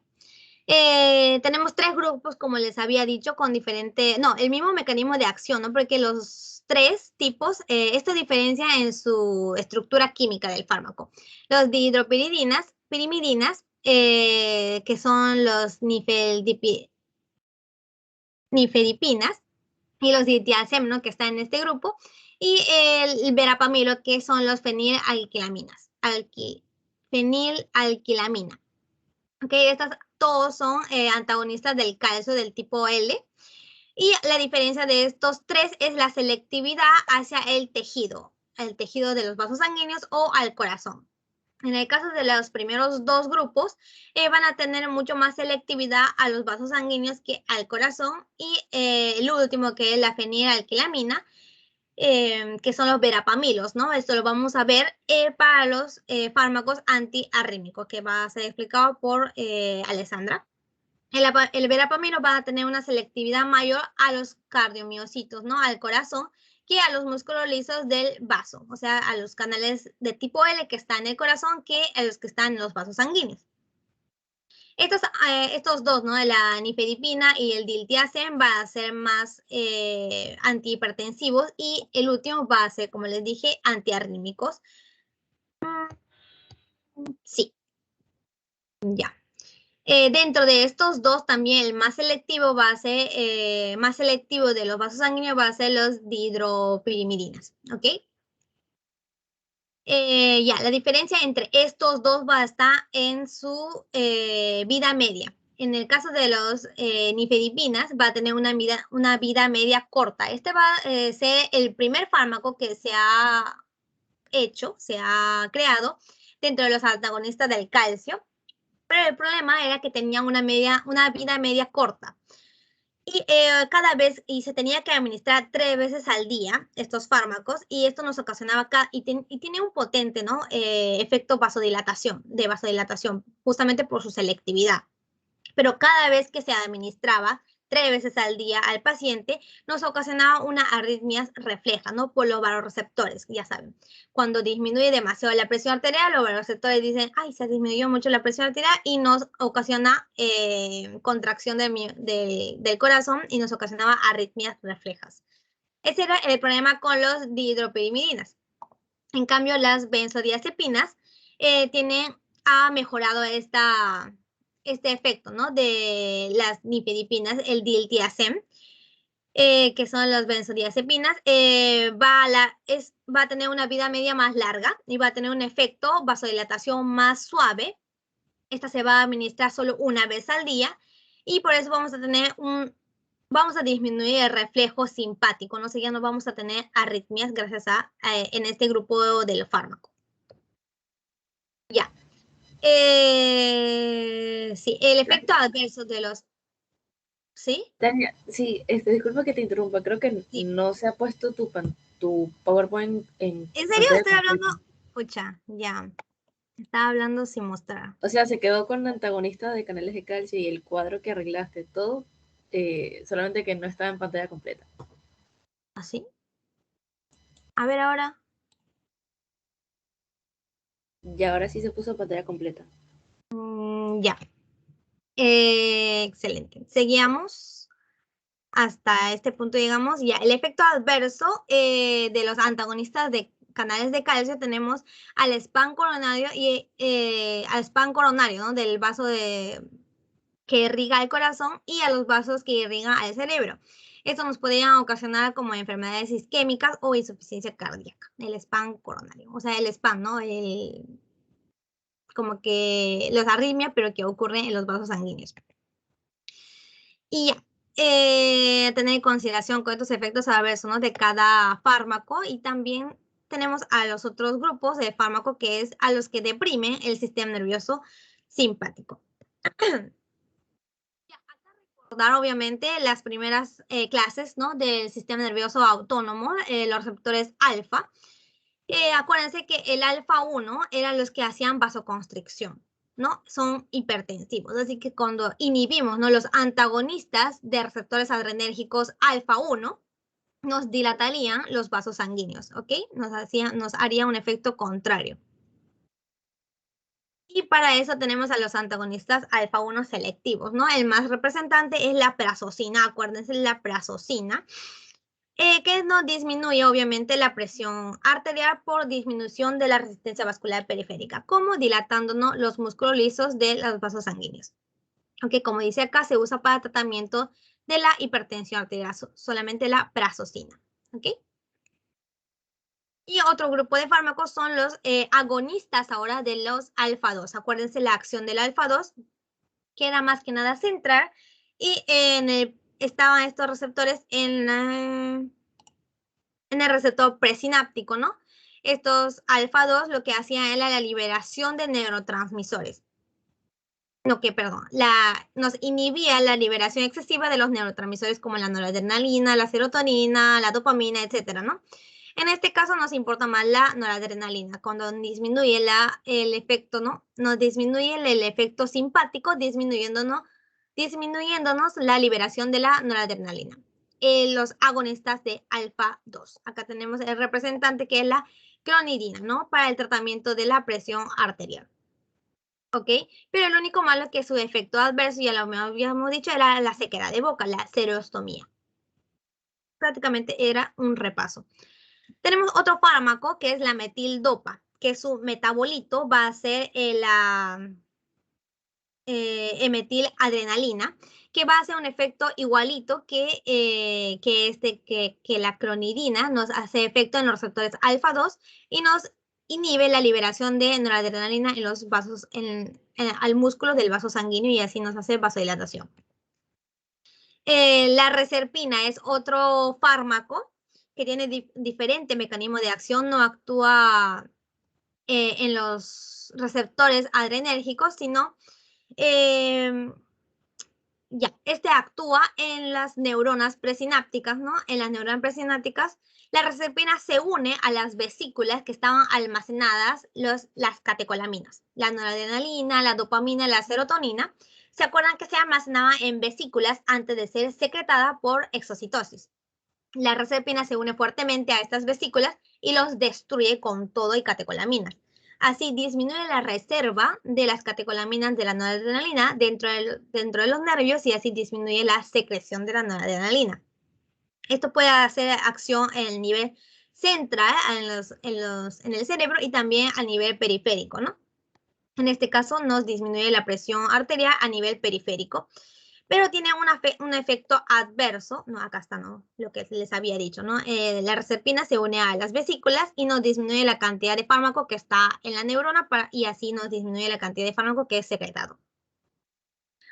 Tenemos 3 grupos, como les había dicho, con diferente, no, el mismo mecanismo de acción, ¿no? Porque los 3 tipos, esto diferencia en su estructura química del fármaco. Los dihidropiridinas, pirimidinas, que son los nifedipinas, y los diltiazem, ¿no?, que están en este grupo, y el verapamilo, que son los fenilalquilaminas, fenilalquilamina. Ok, estas todos son antagonistas del calcio del tipo L. Y la diferencia de estos 3 es la selectividad hacia el tejido de los vasos sanguíneos o al corazón. En el caso de los primeros 2 grupos, van a tener mucho más selectividad a los vasos sanguíneos que al corazón. Y el último, que es la fenilalquilamina, que son los verapamilos, ¿no? Esto lo vamos a ver para los fármacos antiarrítmicos, que va a ser explicado por Alessandra. El verapamilo va a tener una selectividad mayor a los cardiomiocitos, ¿no?, al corazón, que a los músculos lisos del vaso, o sea, a los canales de tipo L que están en el corazón que a los que están en los vasos sanguíneos. Estos 2, ¿no?, la nifedipina y el diltiazem, van a ser más antihipertensivos y el último va a ser, como les dije, antiarrítmicos. Sí, ya. Dentro de estos 2 también el más selectivo va a ser, más selectivo de los vasos sanguíneos va a ser los dihidropirimidinas, ¿ok? Ya, la diferencia entre estos 2 va a estar en su vida media. en el caso de los nifedipinas, va a tener una vida media corta. Este va a ser el primer fármaco que se ha creado dentro de los antagonistas del calcio, pero el problema era que tenían una vida media corta. Y cada vez, y se tenía que administrar 3 veces al día estos fármacos, y esto nos ocasionaba y tiene un potente, ¿no? Efecto de vasodilatación, justamente por su selectividad. Pero cada vez que se administraba 3 veces al día al paciente, nos ocasionaba una arritmia refleja, ¿no? Por los vasoreceptores, ya saben. Cuando disminuye demasiado la presión arterial, los vasoreceptores dicen, ay, se disminuyó mucho la presión arterial, y nos ocasiona contracción del corazón y nos ocasionaba arritmias reflejas. Ese era el problema con los dihidropirimidinas. En cambio, las benzodiazepinas ha mejorado este efecto, ¿no? De las nifedipinas, el diltiazem, que son las benzodiazepinas, va a tener una vida media más larga y va a tener un efecto vasodilatación más suave. Esta se va a administrar solo una vez al día, y por eso vamos a disminuir el reflejo simpático, ¿no? O sea, ya no vamos a tener arritmias gracias en este grupo del fármaco. Ya. Sí, el efecto adverso de los... ¿Sí? Tania, sí, disculpa que te interrumpa, creo que Sí. no se ha puesto tu PowerPoint en... ¿En serio estoy hablando? Escucha, ya. Estaba hablando sin mostrar. O sea, se quedó con la antagonista de canales de calcio y el cuadro que arreglaste, todo, solamente que no estaba en pantalla completa. ¿Así? A ver ahora. Y ahora sí se puso pantalla completa. Ya. Excelente. Seguíamos. Hasta este punto llegamos. Ya, el efecto adverso de los antagonistas de canales de calcio, tenemos al spam coronario y al spam coronario, ¿no? Del vaso que irriga el corazón, y a los vasos que irrigan al cerebro. Esto nos podría ocasionar como enfermedades isquémicas o insuficiencia cardíaca, el spam coronario. O sea, el spam, ¿no? Como que los arritmias, pero que ocurren en los vasos sanguíneos. Y ya. Tener en consideración con estos efectos adversos, ¿no? De cada fármaco, y también tenemos a los otros grupos de fármaco, que es a los que deprimen el sistema nervioso simpático. Recordar obviamente las primeras clases, ¿no? Del sistema nervioso autónomo, los receptores alfa. Acuérdense que el alfa 1 eran los que hacían vasoconstricción, ¿no? Son hipertensivos, así que cuando inhibimos, ¿no? Los antagonistas de receptores adrenérgicos alfa 1, nos dilatarían los vasos sanguíneos, ¿ok? Nos haría un efecto contrario. Y para eso tenemos a los antagonistas alfa 1 selectivos, ¿no? El más representante es la prazosina, acuérdense, la prazosina, que nos disminuye obviamente la presión arterial por disminución de la resistencia vascular periférica, como dilatándonos los músculos lisos de los vasos sanguíneos. Aunque como dice acá, se usa para tratamiento de la hipertensión arterial, solamente la prazosina, ¿ok? Y otro grupo de fármacos son los agonistas ahora de los alfa-2. Acuérdense la acción del alfa-2, que era más que nada central, y estaban estos receptores en el receptor presináptico, ¿no? Estos alfa-2 lo que hacían era la liberación de neurotransmisores. Nos inhibía la liberación excesiva de los neurotransmisores como la noradrenalina, la serotonina, la dopamina, etcétera, ¿no? En este caso nos importa más la noradrenalina, cuando disminuye el efecto, ¿no? Nos disminuye el efecto simpático, disminuyéndonos la liberación de la noradrenalina. Los agonistas de alfa-2. Acá tenemos el representante, que es la clonidina, ¿no? Para el tratamiento de la presión arterial. ¿Ok? Pero el único malo es que su efecto adverso, ya lo habíamos dicho, era la sequedad de boca, la serostomía. Prácticamente era un repaso. Tenemos otro fármaco que es la metildopa, que su metabolito va a ser la metiladrenalina, que va a hacer un efecto igualito que la clonidina, nos hace efecto en los receptores alfa 2 y nos inhibe la liberación de noradrenalina en los vasos, al músculo del vaso sanguíneo y así nos hace vasodilatación. La reserpina es otro fármaco que tiene diferente mecanismo de acción, no actúa en los receptores adrenérgicos, sino este actúa en las neuronas presinápticas, ¿no? En las neuronas presinápticas, la reserpina se une a las vesículas que estaban almacenadas las catecolaminas, la noradrenalina, la dopamina, la serotonina. ¿Se acuerdan que se almacenaba en vesículas antes de ser secretada por exocitosis? La reserpina se une fuertemente a estas vesículas y los destruye con todo y catecolaminas. Así disminuye la reserva de las catecolaminas de la noradrenalina dentro de los nervios y así disminuye la secreción de la noradrenalina. Esto puede hacer acción en el nivel central, en el cerebro y también a nivel periférico, ¿no? En este caso nos disminuye la presión arterial a nivel periférico, pero tiene un efecto adverso, no, acá está, ¿no? Lo que les había dicho, ¿no? La reserpina se une a las vesículas y nos disminuye la cantidad de fármaco que está en la neurona y así nos disminuye la cantidad de fármaco que es secretado.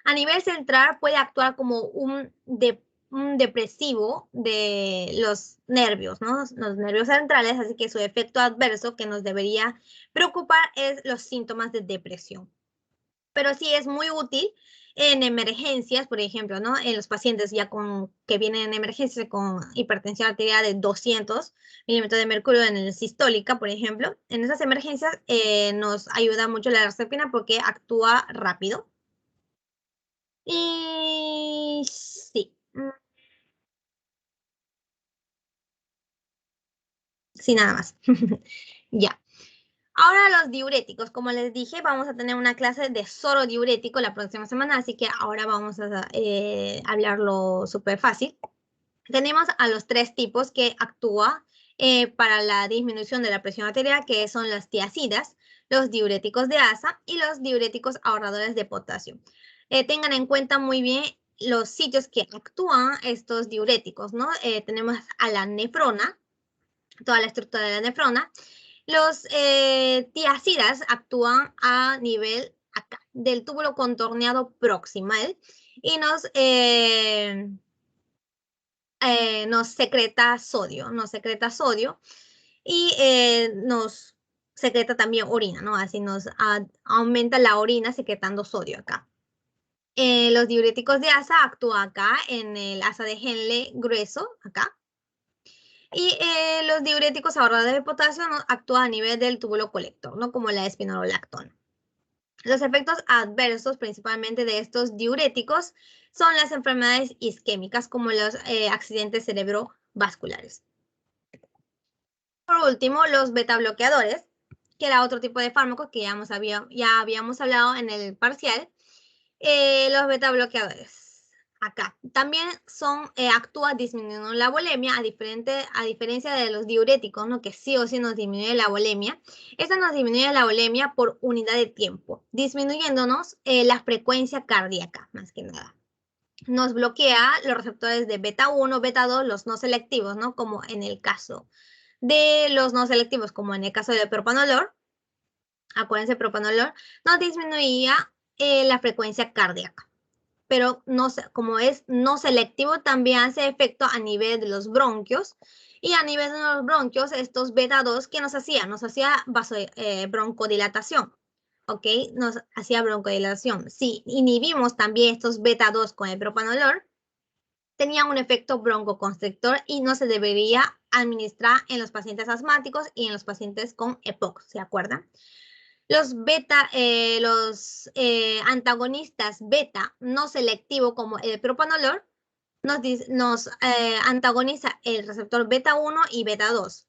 A nivel central puede actuar como un depresivo de los nervios, ¿no? Los nervios centrales, así que su efecto adverso que nos debería preocupar es los síntomas de depresión. Pero sí es muy útil en emergencias, por ejemplo, ¿no? En los pacientes ya que vienen en emergencia con hipertensión arterial de 200 milímetros de mercurio en el sistólica, por ejemplo. En esas emergencias nos ayuda mucho la reserpina porque actúa rápido. Y sí. Sí, nada más. Ya. Ahora los diuréticos. Como les dije, vamos a tener una clase de solo diurético la próxima semana, así que ahora vamos a hablarlo súper fácil. Tenemos a los tres tipos que actúan para la disminución de la presión arterial, que son las tiazidas, los diuréticos de asa y los diuréticos ahorradores de potasio. Tengan en cuenta muy bien los sitios que actúan estos diuréticos, ¿no? Tenemos a la nefrona, toda la estructura de la nefrona. Los tiazidas actúan a nivel acá, del túbulo contorneado proximal y nos secreta sodio, y nos secreta también orina, ¿no? Así nos aumenta la orina secretando sodio acá. Los diuréticos de asa actúan acá en el asa de Henle grueso, acá. Y los diuréticos ahorradores de potasio, ¿no? Actúan a nivel del túbulo colector, ¿no? Como la espironolactona. Los efectos adversos, principalmente de estos diuréticos, son las enfermedades isquémicas, como los accidentes cerebrovasculares. Por último, los beta bloqueadores, que era otro tipo de fármaco que ya habíamos hablado en el parcial. Los beta bloqueadores, acá, también actúan disminuyendo la bulimia, a diferencia de los diuréticos, ¿no? Que sí o sí nos disminuye la bulimia. Esta nos disminuye la bulimia por unidad de tiempo, disminuyéndonos la frecuencia cardíaca, más que nada. Nos bloquea los receptores de beta 1, beta 2, los no selectivos, ¿no? Como en el caso de los no selectivos, como en el caso del propanolol. Acuérdense, propanolol nos disminuía la frecuencia cardíaca, pero como es no selectivo, también hace efecto a nivel de los bronquios, y a nivel de los bronquios, estos beta 2, ¿qué nos hacía? Nos hacía broncodilatación, ¿ok? Nos hacía broncodilatación. Si inhibimos también estos beta 2 con el propanolol, tenía un efecto broncoconstrictor y no se debería administrar en los pacientes asmáticos y en los pacientes con EPOC, ¿se acuerdan? Los antagonistas beta no selectivo como el propanolol nos antagoniza el receptor beta 1 y beta 2.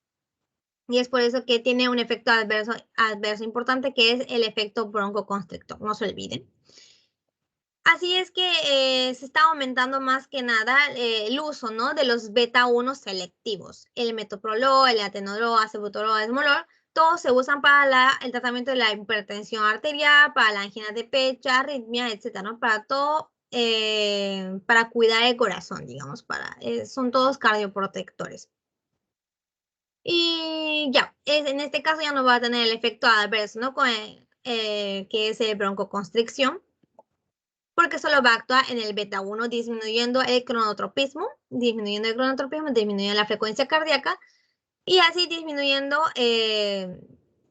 Y es por eso que tiene un efecto adverso importante, que es el efecto broncoconstrictor, no se olviden. Así es que se está aumentando más que nada el uso, ¿no? De los beta 1 selectivos. El metoprolol, el atenolol, acebutolol, esmolol, todos se usan para el tratamiento de la hipertensión arterial, para la angina de pecho, arritmia, etcétera, ¿no? Para todo, para cuidar el corazón, digamos, son todos cardioprotectores. Y ya, en este caso ya no va a tener el efecto adverso, ¿no? Que es broncoconstricción, porque solo va a actuar en el beta 1, disminuyendo el cronotropismo, disminuyendo la frecuencia cardíaca y así disminuyendo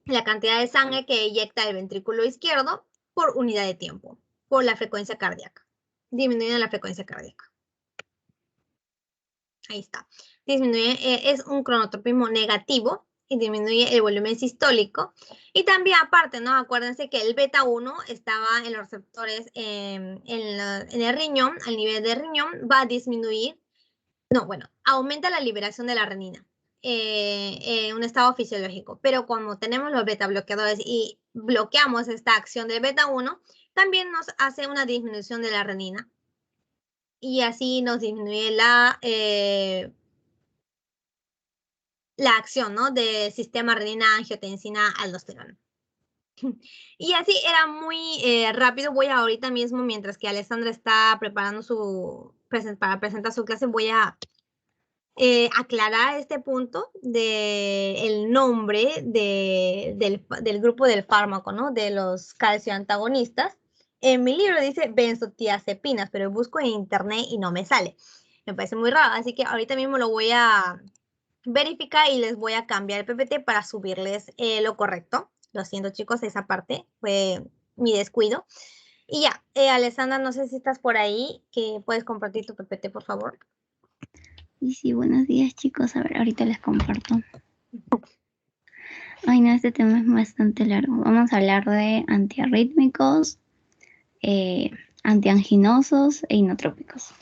la cantidad de sangre que eyecta el ventrículo izquierdo por unidad de tiempo, por la frecuencia cardíaca, disminuyendo la frecuencia cardíaca. Ahí está. Disminuye, es un cronotropismo negativo y disminuye el volumen sistólico. Y también aparte, ¿no? Acuérdense que el beta 1 estaba en los receptores en el riñón, al nivel del riñón, va a disminuir, no, bueno, aumenta la liberación de la renina en un estado fisiológico. Pero como tenemos los beta bloqueadores y bloqueamos esta acción del beta 1, también nos hace una disminución de la renina. Y así nos disminuye la acción, ¿no? Del sistema renina-angiotensina-aldosterona. Y así era muy rápido. Voy ahorita mismo, mientras que Alessandra está preparando para presentar su clase, voy a aclarar este punto del nombre del grupo del fármaco, ¿no? De los calcioantagonistas. En mi libro dice benzodiazepinas, pero busco en internet y no me sale. Me parece muy raro, así que ahorita mismo lo voy a verificar y les voy a cambiar el PPT para subirles lo correcto. Lo siento, chicos, esa parte fue mi descuido. Y ya, Alessandra, no sé si estás por ahí, que puedes compartir tu PPT, por favor. Y sí, buenos días, chicos. A ver, ahorita les comparto. Ay, no, este tema es bastante largo. Vamos a hablar de antiarrítmicos, antianginosos e inotrópicos.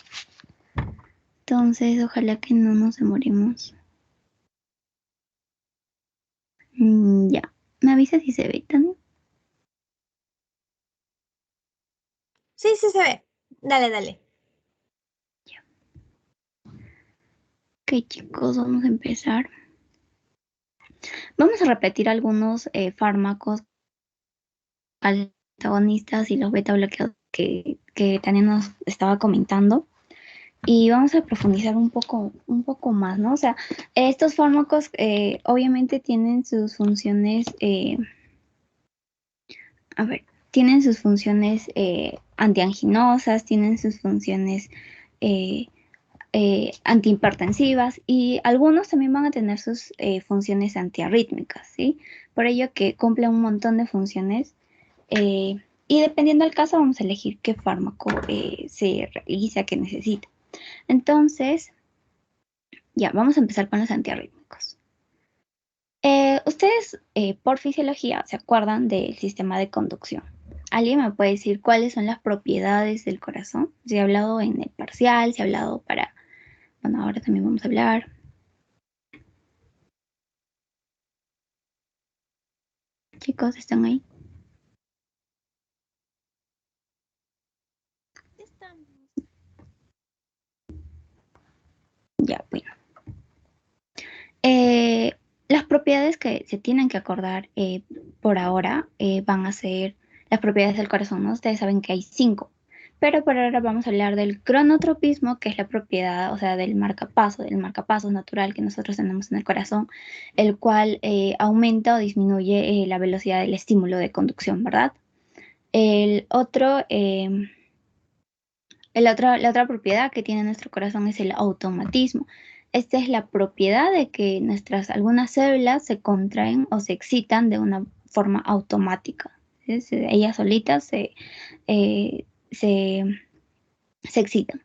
Entonces, ojalá que no nos demoremos. Ya. ¿Me avisas si se ve, Tania? Sí, sí se ve. Dale, dale. Ya. Ok, chicos, vamos a empezar. Vamos a repetir algunos fármacos antagonistas y los beta bloqueadores que Tania nos estaba comentando. Y vamos a profundizar un poco más, ¿no? O sea, estos fármacos obviamente tienen sus funciones, tienen sus funciones antianginosas, tienen sus funciones antihipertensivas y algunos también van a tener sus funciones antiarrítmicas, ¿sí? Por ello que cumple un montón de funciones y dependiendo del caso vamos a elegir qué fármaco se realiza, qué necesita. Entonces, ya, vamos a empezar con los antiarrítmicos. Ustedes, por fisiología, se acuerdan del sistema de conducción. ¿Alguien me puede decir cuáles son las propiedades del corazón? Se ha hablado en el parcial, se ha hablado para... Bueno, ahora también vamos a hablar. Chicos, ¿están ahí? Ya, bueno. Las propiedades que se tienen que acordar por ahora van a ser las propiedades del corazón, ¿no? Ustedes saben que hay 5, pero por ahora vamos a hablar del cronotropismo, que es la propiedad, o sea, del marcapasos natural que nosotros tenemos en el corazón, el cual aumenta o disminuye la velocidad del estímulo de conducción, ¿verdad? La otra propiedad que tiene nuestro corazón es el automatismo. Esta es la propiedad de que algunas células se contraen o se excitan de una forma automática. ¿Sí? Ellas solitas se excitan.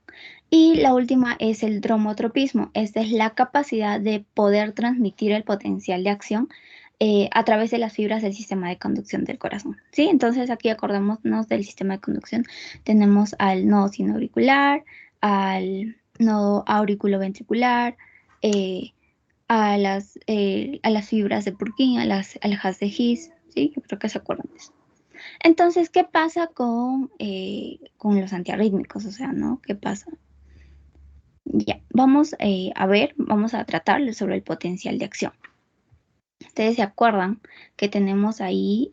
Y la última es el dromotropismo. Esta es la capacidad de poder transmitir el potencial de acción a través de las fibras del sistema de conducción del corazón. ¿Sí? Entonces aquí acordémonos del sistema de conducción. Tenemos al nodo sinoauricular, al nodo auriculoventricular, a las fibras de Purkinje, a las aljas de His. ¿Sí? Yo creo que se acuerdan de eso. Entonces, ¿qué pasa con los antiarrítmicos? O sea, ¿no? ¿Qué pasa? Ya, vamos vamos a tratar sobre el potencial de acción. Ustedes se acuerdan que tenemos ahí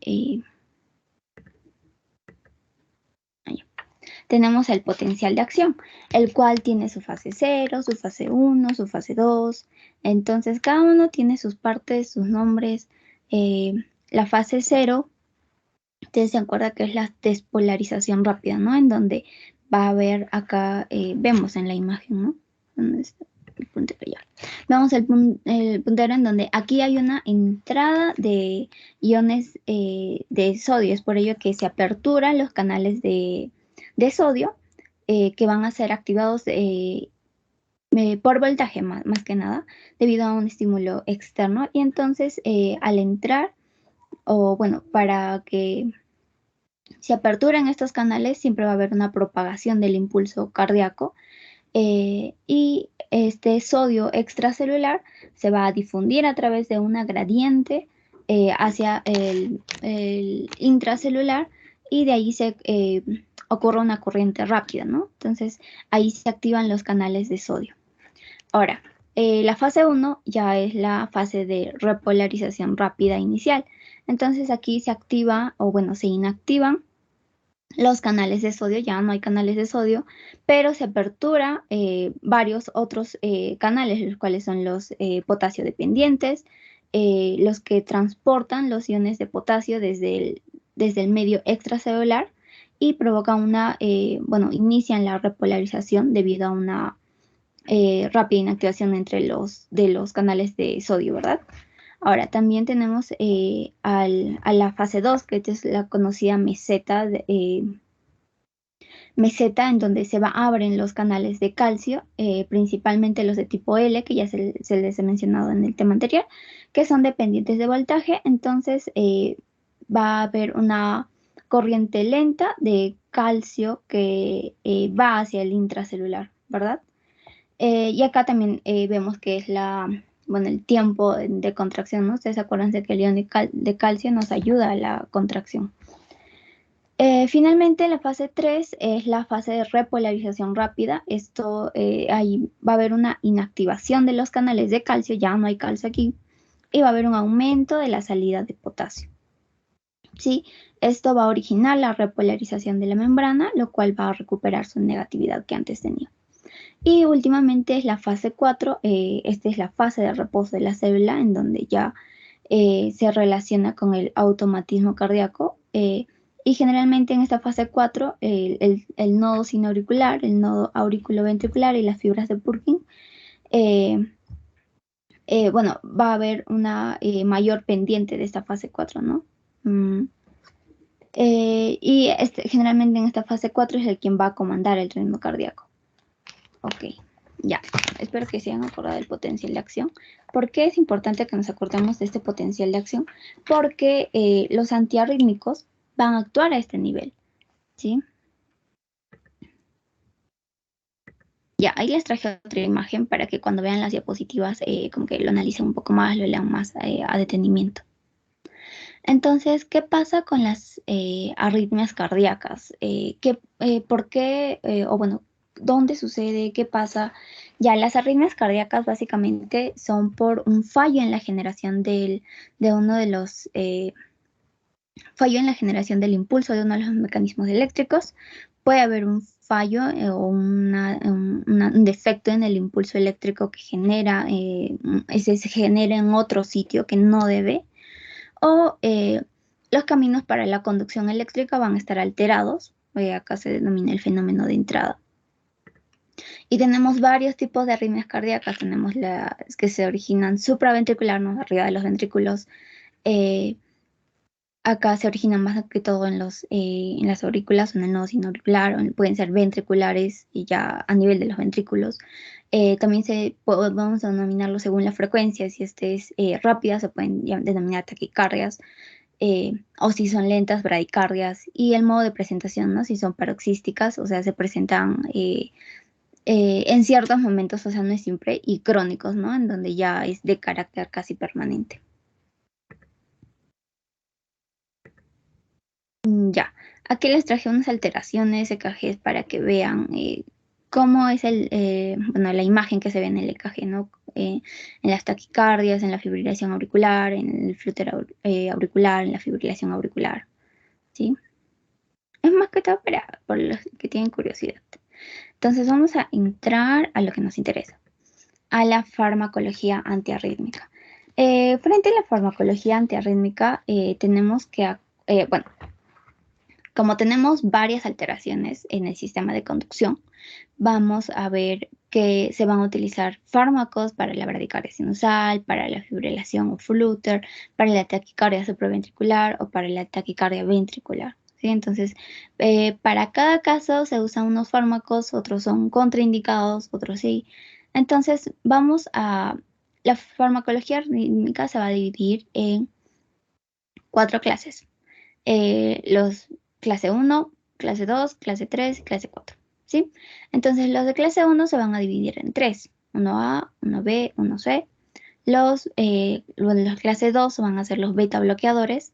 tenemos el potencial de acción, el cual tiene su fase 0, su fase 1, su fase 2. Entonces, cada uno tiene sus partes, sus nombres. La fase 0, ustedes se acuerdan que es la despolarización rápida, ¿no? En donde va a haber acá, vemos en la imagen, ¿no? ¿Dónde está el puntero? Ya. Vemos el puntero en donde aquí hay una entrada de iones de sodio. Es por ello que se aperturan los canales de sodio que van a ser activados por voltaje más que nada, debido a un estímulo externo. Y entonces al entrar, o bueno, para que se aperturen estos canales, siempre va a haber una propagación del impulso cardíaco y este sodio extracelular se va a difundir a través de una gradiente hacia el intracelular, y de ahí se ocurre una corriente rápida, ¿no? Entonces ahí se activan los canales de sodio. Ahora, la fase 1 ya es la fase de repolarización rápida inicial. Entonces aquí se activa, o bueno, se inactivan los canales de sodio. Ya no hay canales de sodio, pero se apertura varios otros canales, los cuales son los potasio dependientes, los que transportan los iones de potasio desde el medio extracelular y provocan inician la repolarización debido a una rápida inactivación entre los canales de sodio, ¿verdad? Ahora, también tenemos a la fase 2, que es la conocida meseta, en donde abren los canales de calcio, principalmente los de tipo L, que ya se les he mencionado en el tema anterior, que son dependientes de voltaje. Entonces, va a haber una corriente lenta de calcio que va hacia el intracelular, ¿verdad? Y acá también vemos que es el tiempo de contracción, ¿no? Ustedes acuérdense que el ion de calcio nos ayuda a la contracción. Finalmente, la fase 3 es la fase de repolarización rápida. Esto, ahí va a haber una inactivación de los canales de calcio, ya no hay calcio aquí, y va a haber un aumento de la salida de potasio. ¿Sí? Esto va a originar la repolarización de la membrana, lo cual va a recuperar su negatividad que antes tenía. Y últimamente es la fase 4, esta es la fase de reposo de la célula, en donde ya se relaciona con el automatismo cardíaco. Y generalmente en esta fase 4, el nodo sinauricular, el nodo auriculoventricular y las fibras de Purkinje, va a haber una mayor pendiente de esta fase 4, ¿no? Y generalmente en esta fase 4 es el quien va a comandar el ritmo cardíaco. Ok, ya. Espero que se hayan acordado del potencial de acción. ¿Por qué es importante que nos acordemos de este potencial de acción? Porque los antiarrítmicos van a actuar a este nivel, ¿sí? Ya, ahí les traje otra imagen para que cuando vean las diapositivas como que lo analicen un poco más, lo lean más a detenimiento. Entonces, ¿qué pasa con las arritmias cardíacas? ¿Por qué? ¿Dónde sucede? ¿Qué pasa? Ya, las arritmias cardíacas básicamente son por un fallo en la generación fallo en la generación del impulso de uno de los mecanismos eléctricos. Puede haber un fallo o un defecto en el impulso eléctrico que se genera en otro sitio que no debe, o los caminos para la conducción eléctrica van a estar alterados. Acá se denomina el fenómeno de entrada. Y tenemos varios tipos de arritmias cardíacas. Tenemos las que se originan supraventricular, ¿no? Arriba de los ventrículos. Acá se originan más que todo en las aurículas o en el nodo sinauricular, o pueden ser ventriculares y ya a nivel de los ventrículos. También vamos a denominarlo según la frecuencia. Si es rápida, se pueden denominar taquicardias, o si son lentas, bradicardias. Y el modo de presentación, ¿no? Si son paroxísticas, o sea, se presentan en ciertos momentos, o sea, no es siempre, y crónicos, ¿no? En donde ya es de carácter casi permanente. Ya, aquí les traje unas alteraciones EKGs para que vean cómo es la imagen que se ve en el EKG, ¿no? En las taquicardias, en la fibrilación auricular, en el flúter auricular, en la fibrilación auricular, ¿sí? Es más que todo por los que tienen curiosidad. Entonces vamos a entrar a lo que nos interesa, a la farmacología antiarrítmica. Frente a la farmacología antiarrítmica tenemos que, bueno, como tenemos varias alteraciones en el sistema de conducción, vamos a ver que se van a utilizar fármacos para la bradicardia sinusal, para la fibrilación o flutter, para la taquicardia supraventricular o para la taquicardia ventricular. ¿Sí? Entonces, para cada caso se usan unos fármacos, otros son contraindicados, otros sí. Entonces, la farmacología arrítmica se va a dividir en 4 clases. Los clase 1, clase 2, clase 3 y clase 4. ¿Sí? Entonces los de clase 1 se van a dividir en 3, 1A, 1B, 1C. Los de clase 2 van a ser los beta bloqueadores.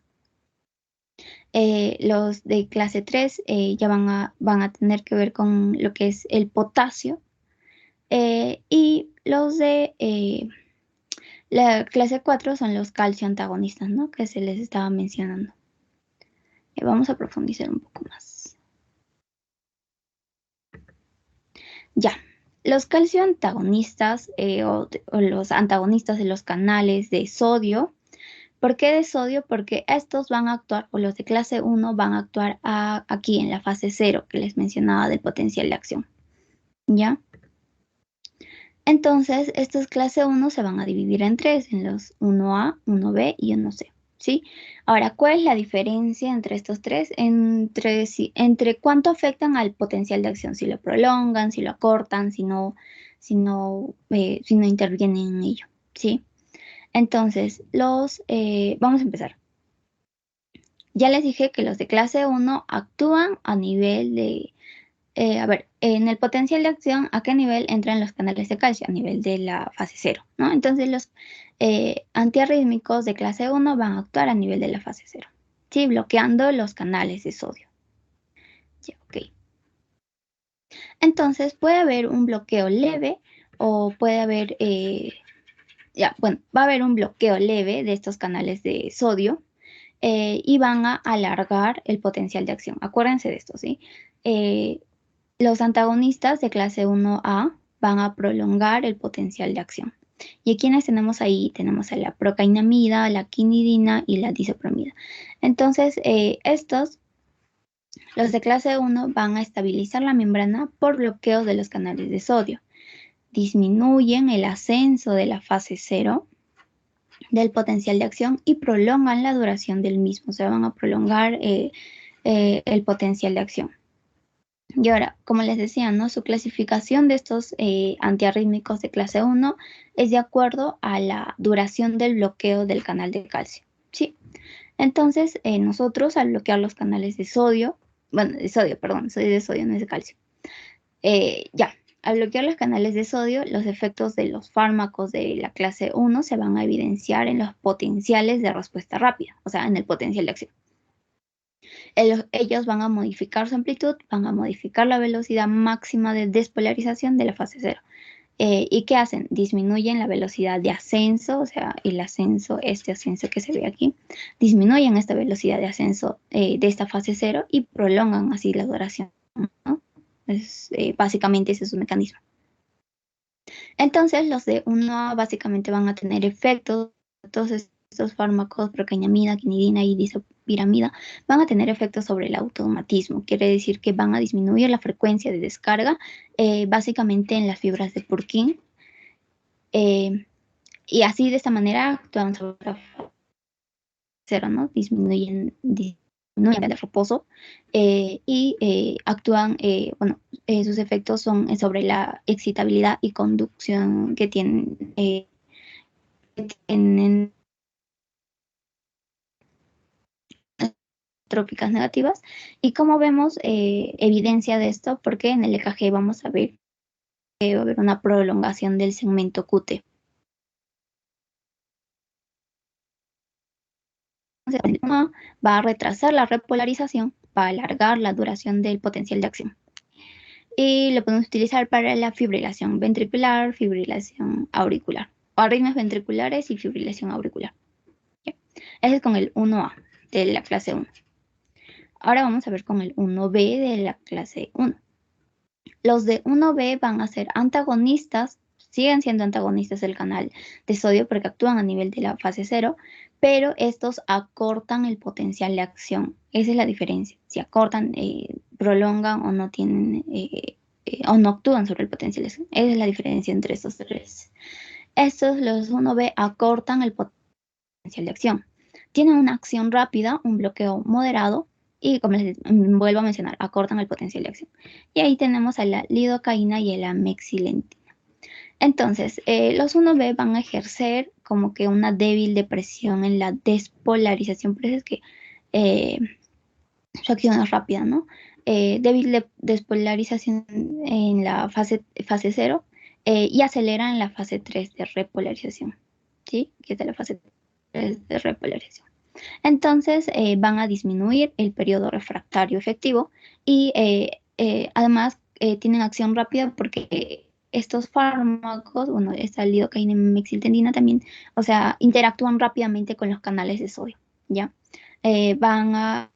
Los de clase 3 ya van a tener que ver con lo que es el potasio. Y los de la clase 4 son los calcio antagonistas, ¿no? Que se les estaba mencionando. Vamos a profundizar un poco más. Ya, los calcio antagonistas o los antagonistas de los canales de sodio. ¿Por qué de sodio? Porque estos van a actuar, o los de clase 1 van a actuar aquí en la fase 0 que les mencionaba del potencial de acción. ¿Ya? Entonces, estos clase 1 se van a dividir en 3, en los 1A, 1B y 1C. ¿Sí? Ahora, ¿cuál es la diferencia entre estos tres? Entre cuánto afectan al potencial de acción, si lo prolongan, si lo acortan, si no intervienen en ello. ¿Sí? Entonces, vamos a empezar. Ya les dije que los de clase 1 actúan a nivel de... en el potencial de acción, ¿a qué nivel entran los canales de calcio? A nivel de la fase 0, ¿no? Entonces los antiarrítmicos de clase 1 van a actuar a nivel de la fase 0, ¿sí? Bloqueando los canales de sodio. Ya, ok. Entonces puede haber un bloqueo leve o puede haber, va a haber un bloqueo leve de estos canales de sodio y van a alargar el potencial de acción. Acuérdense de esto, ¿sí? Los antagonistas de clase 1A van a prolongar el potencial de acción. ¿Y a quiénes tenemos ahí? Tenemos a la procainamida, la quinidina y la disopromida. Entonces, los de clase 1 van a estabilizar la membrana por bloqueo de los canales de sodio. Disminuyen el ascenso de la fase 0 del potencial de acción y prolongan la duración del mismo. O sea, van a prolongar el potencial de acción. Y ahora, como les decía, ¿no? Su clasificación de estos antiarrítmicos de clase 1 es de acuerdo a la duración del bloqueo del canal de calcio. ¿Sí? Entonces, nosotros al bloquear los canales de sodio, soy de sodio, no es de calcio. Al bloquear los canales de sodio, los efectos de los fármacos de la clase 1 se van a evidenciar en los potenciales de respuesta rápida, o sea, en el potencial de acción. Ellos van a modificar su amplitud, van a modificar la velocidad máxima de despolarización de la fase 0. ¿Y qué hacen? Disminuyen la velocidad de ascenso, o sea, este ascenso que se ve aquí, disminuyen esta velocidad de ascenso de esta fase 0 y prolongan así la duración, ¿no? Básicamente ese es su mecanismo. Entonces, los de 1A básicamente van a tener efectos, todos estos fármacos, procainamida, quinidina y disopiramida, van a tener efectos sobre el automatismo. Quiere decir que van a disminuir la frecuencia de descarga, básicamente en las fibras de Purkinje. Y así, de esta manera, actúan sobre la fase 0, ¿no? Disminuyen el reposo y actúan, sus efectos son sobre la excitabilidad y conducción que tienen trópicas negativas. Y como vemos evidencia de esto, porque en el EKG vamos a ver que va a haber una prolongación del segmento QT. Va a retrasar la repolarización, va a alargar la duración del potencial de acción. Y lo podemos utilizar para la fibrilación ventricular, fibrilación auricular, o arritmias ventriculares y fibrilación auricular. ¿Sí? Ese es con el 1A de la clase 1. ahora vamos a ver con el 1B de la clase 1. Los de 1B van a ser antagonistas, siguen siendo antagonistas del canal de sodio porque actúan a nivel de la fase 0, pero estos acortan el potencial de acción. Esa es la diferencia. Si acortan, prolongan o no tienen o no actúan sobre el potencial de acción. Esa es la diferencia entre estos tres. Estos, los 1B, acortan el potencial de acción. Tienen una acción rápida, un bloqueo moderado y, como les vuelvo a mencionar, acortan el potencial de acción. Y ahí tenemos a la lidocaína y a la mexilentina. Entonces, los 1B van a ejercer como que una débil depresión en la despolarización, por eso es que su acción es rápida, ¿no? Débil despolarización en la fase 0 y acelera en la fase 3 de repolarización, ¿sí? Que es de la fase 3 de repolarización. Entonces, van a disminuir el periodo refractario efectivo y además tienen acción rápida porque estos fármacos, bueno, esta lidocaína y mexiltendina también, o sea, interactúan rápidamente con los canales de sodio, ¿ya? Van a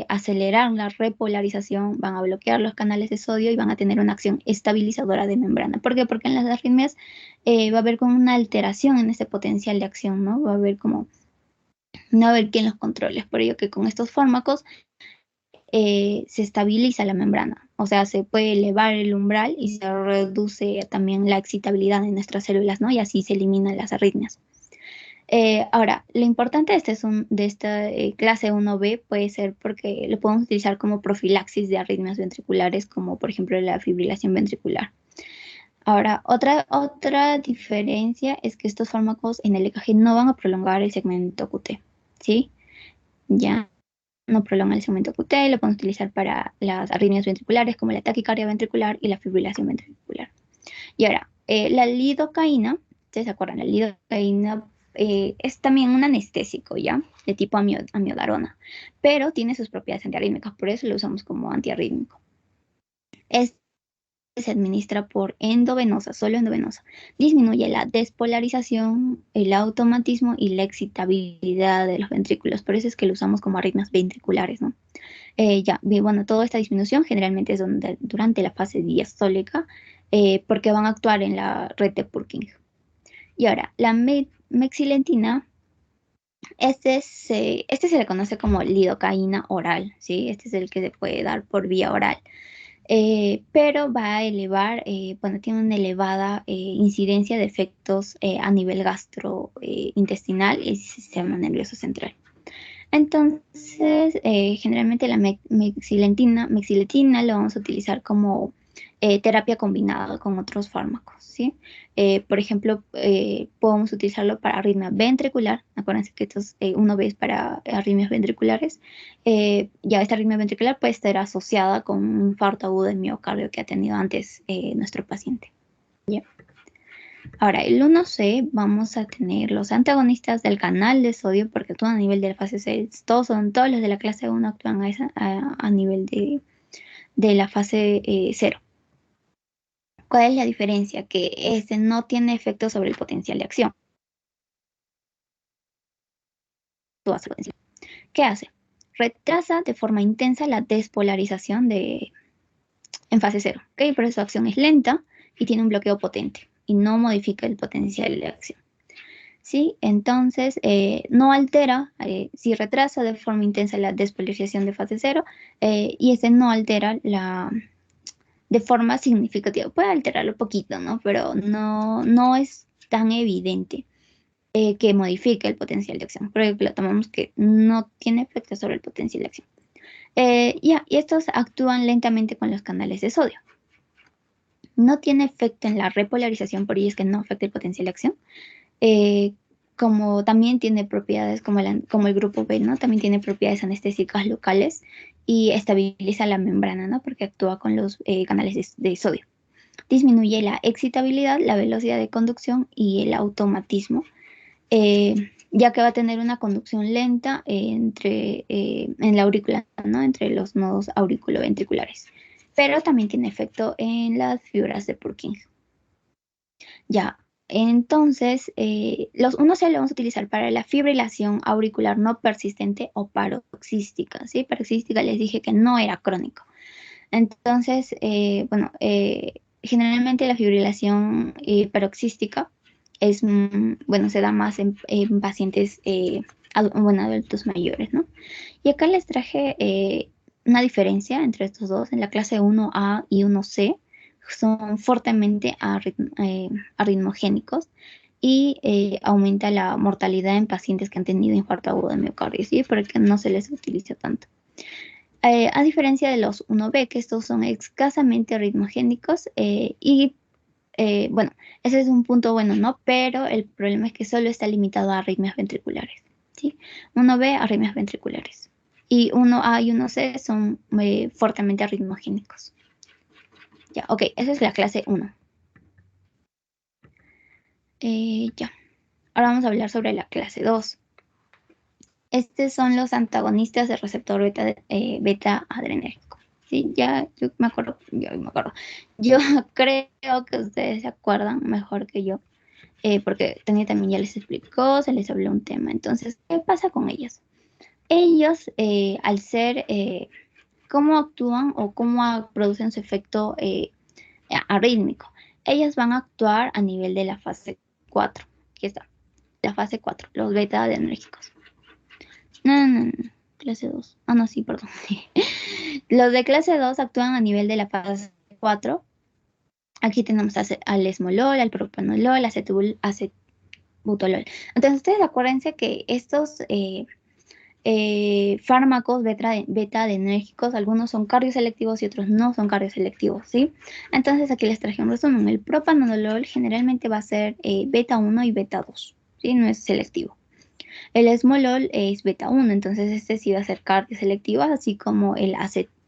acelerar la repolarización, van a bloquear los canales de sodio y van a tener una acción estabilizadora de membrana. ¿Por qué? Porque en las arritmias va a haber como una alteración en ese potencial de acción, ¿no? Va a haber como no haber quien los controle. Es por ello que con estos fármacos se estabiliza la membrana, o sea, se puede elevar el umbral y se reduce también la excitabilidad de nuestras células, ¿no? Y así se eliminan las arritmias. Ahora, lo importante de esta clase 1B puede ser porque lo podemos utilizar como profilaxis de arritmias ventriculares, como por ejemplo la fibrilación ventricular. Ahora, otra diferencia es que estos fármacos en el EKG no van a prolongar el segmento QT, ¿sí? Ya no prolonga el segmento QT, lo podemos utilizar para las arritmias ventriculares como la taquicardia ventricular y la fibrilación ventricular. Y ahora, la lidocaína, ¿ustedes se acuerdan? La lidocaína es también un anestésico, ¿ya? De tipo amiodarona, pero tiene sus propiedades antiarrítmicas, por eso lo usamos como antiarrítmico. Se administra por endovenosa, solo endovenosa. Disminuye la despolarización, el automatismo y la excitabilidad de los ventrículos. Por eso es que lo usamos como arritmias ventriculares, ¿no? Bueno, toda esta disminución generalmente es durante la fase diastólica, porque van a actuar en la red de Purkinje. Y ahora, la mexilentina, este se le conoce como lidocaína oral, ¿sí? Este es el que se puede dar por vía oral. Pero va a elevar, tiene una elevada incidencia de efectos a nivel gastrointestinal y sistema nervioso central. Entonces, generalmente la mexilentina lo vamos a utilizar como terapia combinada con otros fármacos, ¿sí? Por ejemplo, podemos utilizarlo para arritmia ventricular. Acuérdense que estos 1B es para arritmias ventriculares. Ya esta arritmia ventricular puede estar asociada con un infarto agudo de miocardio que ha tenido antes nuestro paciente. ¿Ya? Ahora, el 1C vamos a tener los antagonistas del canal de sodio porque actúan a nivel de la fase 6. Todos los de la clase 1 actúan a nivel de la fase 0. ¿Cuál es la diferencia? Que este no tiene efecto sobre el potencial de acción. ¿Qué hace? Retrasa de forma intensa la despolarización en fase 0. ¿Okay? Por eso su acción es lenta y tiene un bloqueo potente y no modifica el potencial de acción. ¿Sí? Entonces, no altera, si retrasa de forma intensa la despolarización de fase 0 y este no altera de forma significativa. Puede alterarlo un poquito, ¿no? Pero no es tan evidente que modifique el potencial de acción. Por ejemplo, tomamos que no tiene efecto sobre el potencial de acción. Y estos actúan lentamente con los canales de sodio. No tiene efecto en la repolarización, por ello es que no afecta el potencial de acción. Como también tiene propiedades como el grupo B, ¿no? También tiene propiedades anestésicas locales y estabiliza la membrana, ¿no? Porque actúa con los canales de sodio. Disminuye la excitabilidad, la velocidad de conducción y el automatismo, ya que va a tener una conducción lenta en la aurícula, ¿no? Entre los nodos auriculoventriculares. Pero también tiene efecto en las fibras de Purkinje. Ya, entonces, los 1C lo vamos a utilizar para la fibrilación auricular no persistente o paroxística, ¿sí? Paroxística les dije que no era crónico. Entonces, bueno, generalmente la fibrilación paroxística es, bueno, se da más en pacientes, bueno, adultos mayores, ¿no? Y acá les traje una diferencia entre estos dos. En la clase 1A y 1C son fuertemente arritmogénicos y aumenta la mortalidad en pacientes que han tenido infarto agudo de miocardio, ¿sí? Porque no se les utiliza tanto. A diferencia de los 1B, que estos son escasamente arritmogénicos bueno, ese es un punto bueno, ¿no? Pero el problema es que solo está limitado a arritmias ventriculares, ¿sí? 1B, arritmias ventriculares. Y 1A y 1C son fuertemente arritmogénicos. Ya, ok, esa es la clase 1. Ya, ahora vamos a hablar sobre la clase 2. Estos son los antagonistas del receptor beta adrenérgico. Sí, ya yo me acuerdo. Yo creo que ustedes se acuerdan mejor que yo, porque Tania también ya les explicó, se les habló un tema. Entonces, ¿qué pasa con ellos? Ellos, al ser, ¿cómo actúan o cómo producen su efecto arrítmico? Ellos van a actuar a nivel de la fase 4. Aquí está, la fase 4, los beta adrenérgicos. No, clase 2. Ah, no, sí, perdón. Los de clase 2 actúan a nivel de la fase 4. Aquí tenemos al esmolol, al propanolol, acetbutolol. Entonces, ustedes acuérdense que estos fármacos beta adrenérgicos, algunos son cardioselectivos y otros no son cardioselectivos, ¿sí? Entonces, aquí les traje un resumen. El propanolol generalmente va a ser beta 1 y beta 2, ¿sí? No es selectivo. El esmolol es beta 1, entonces este sí va a ser cardioselectivo, así como el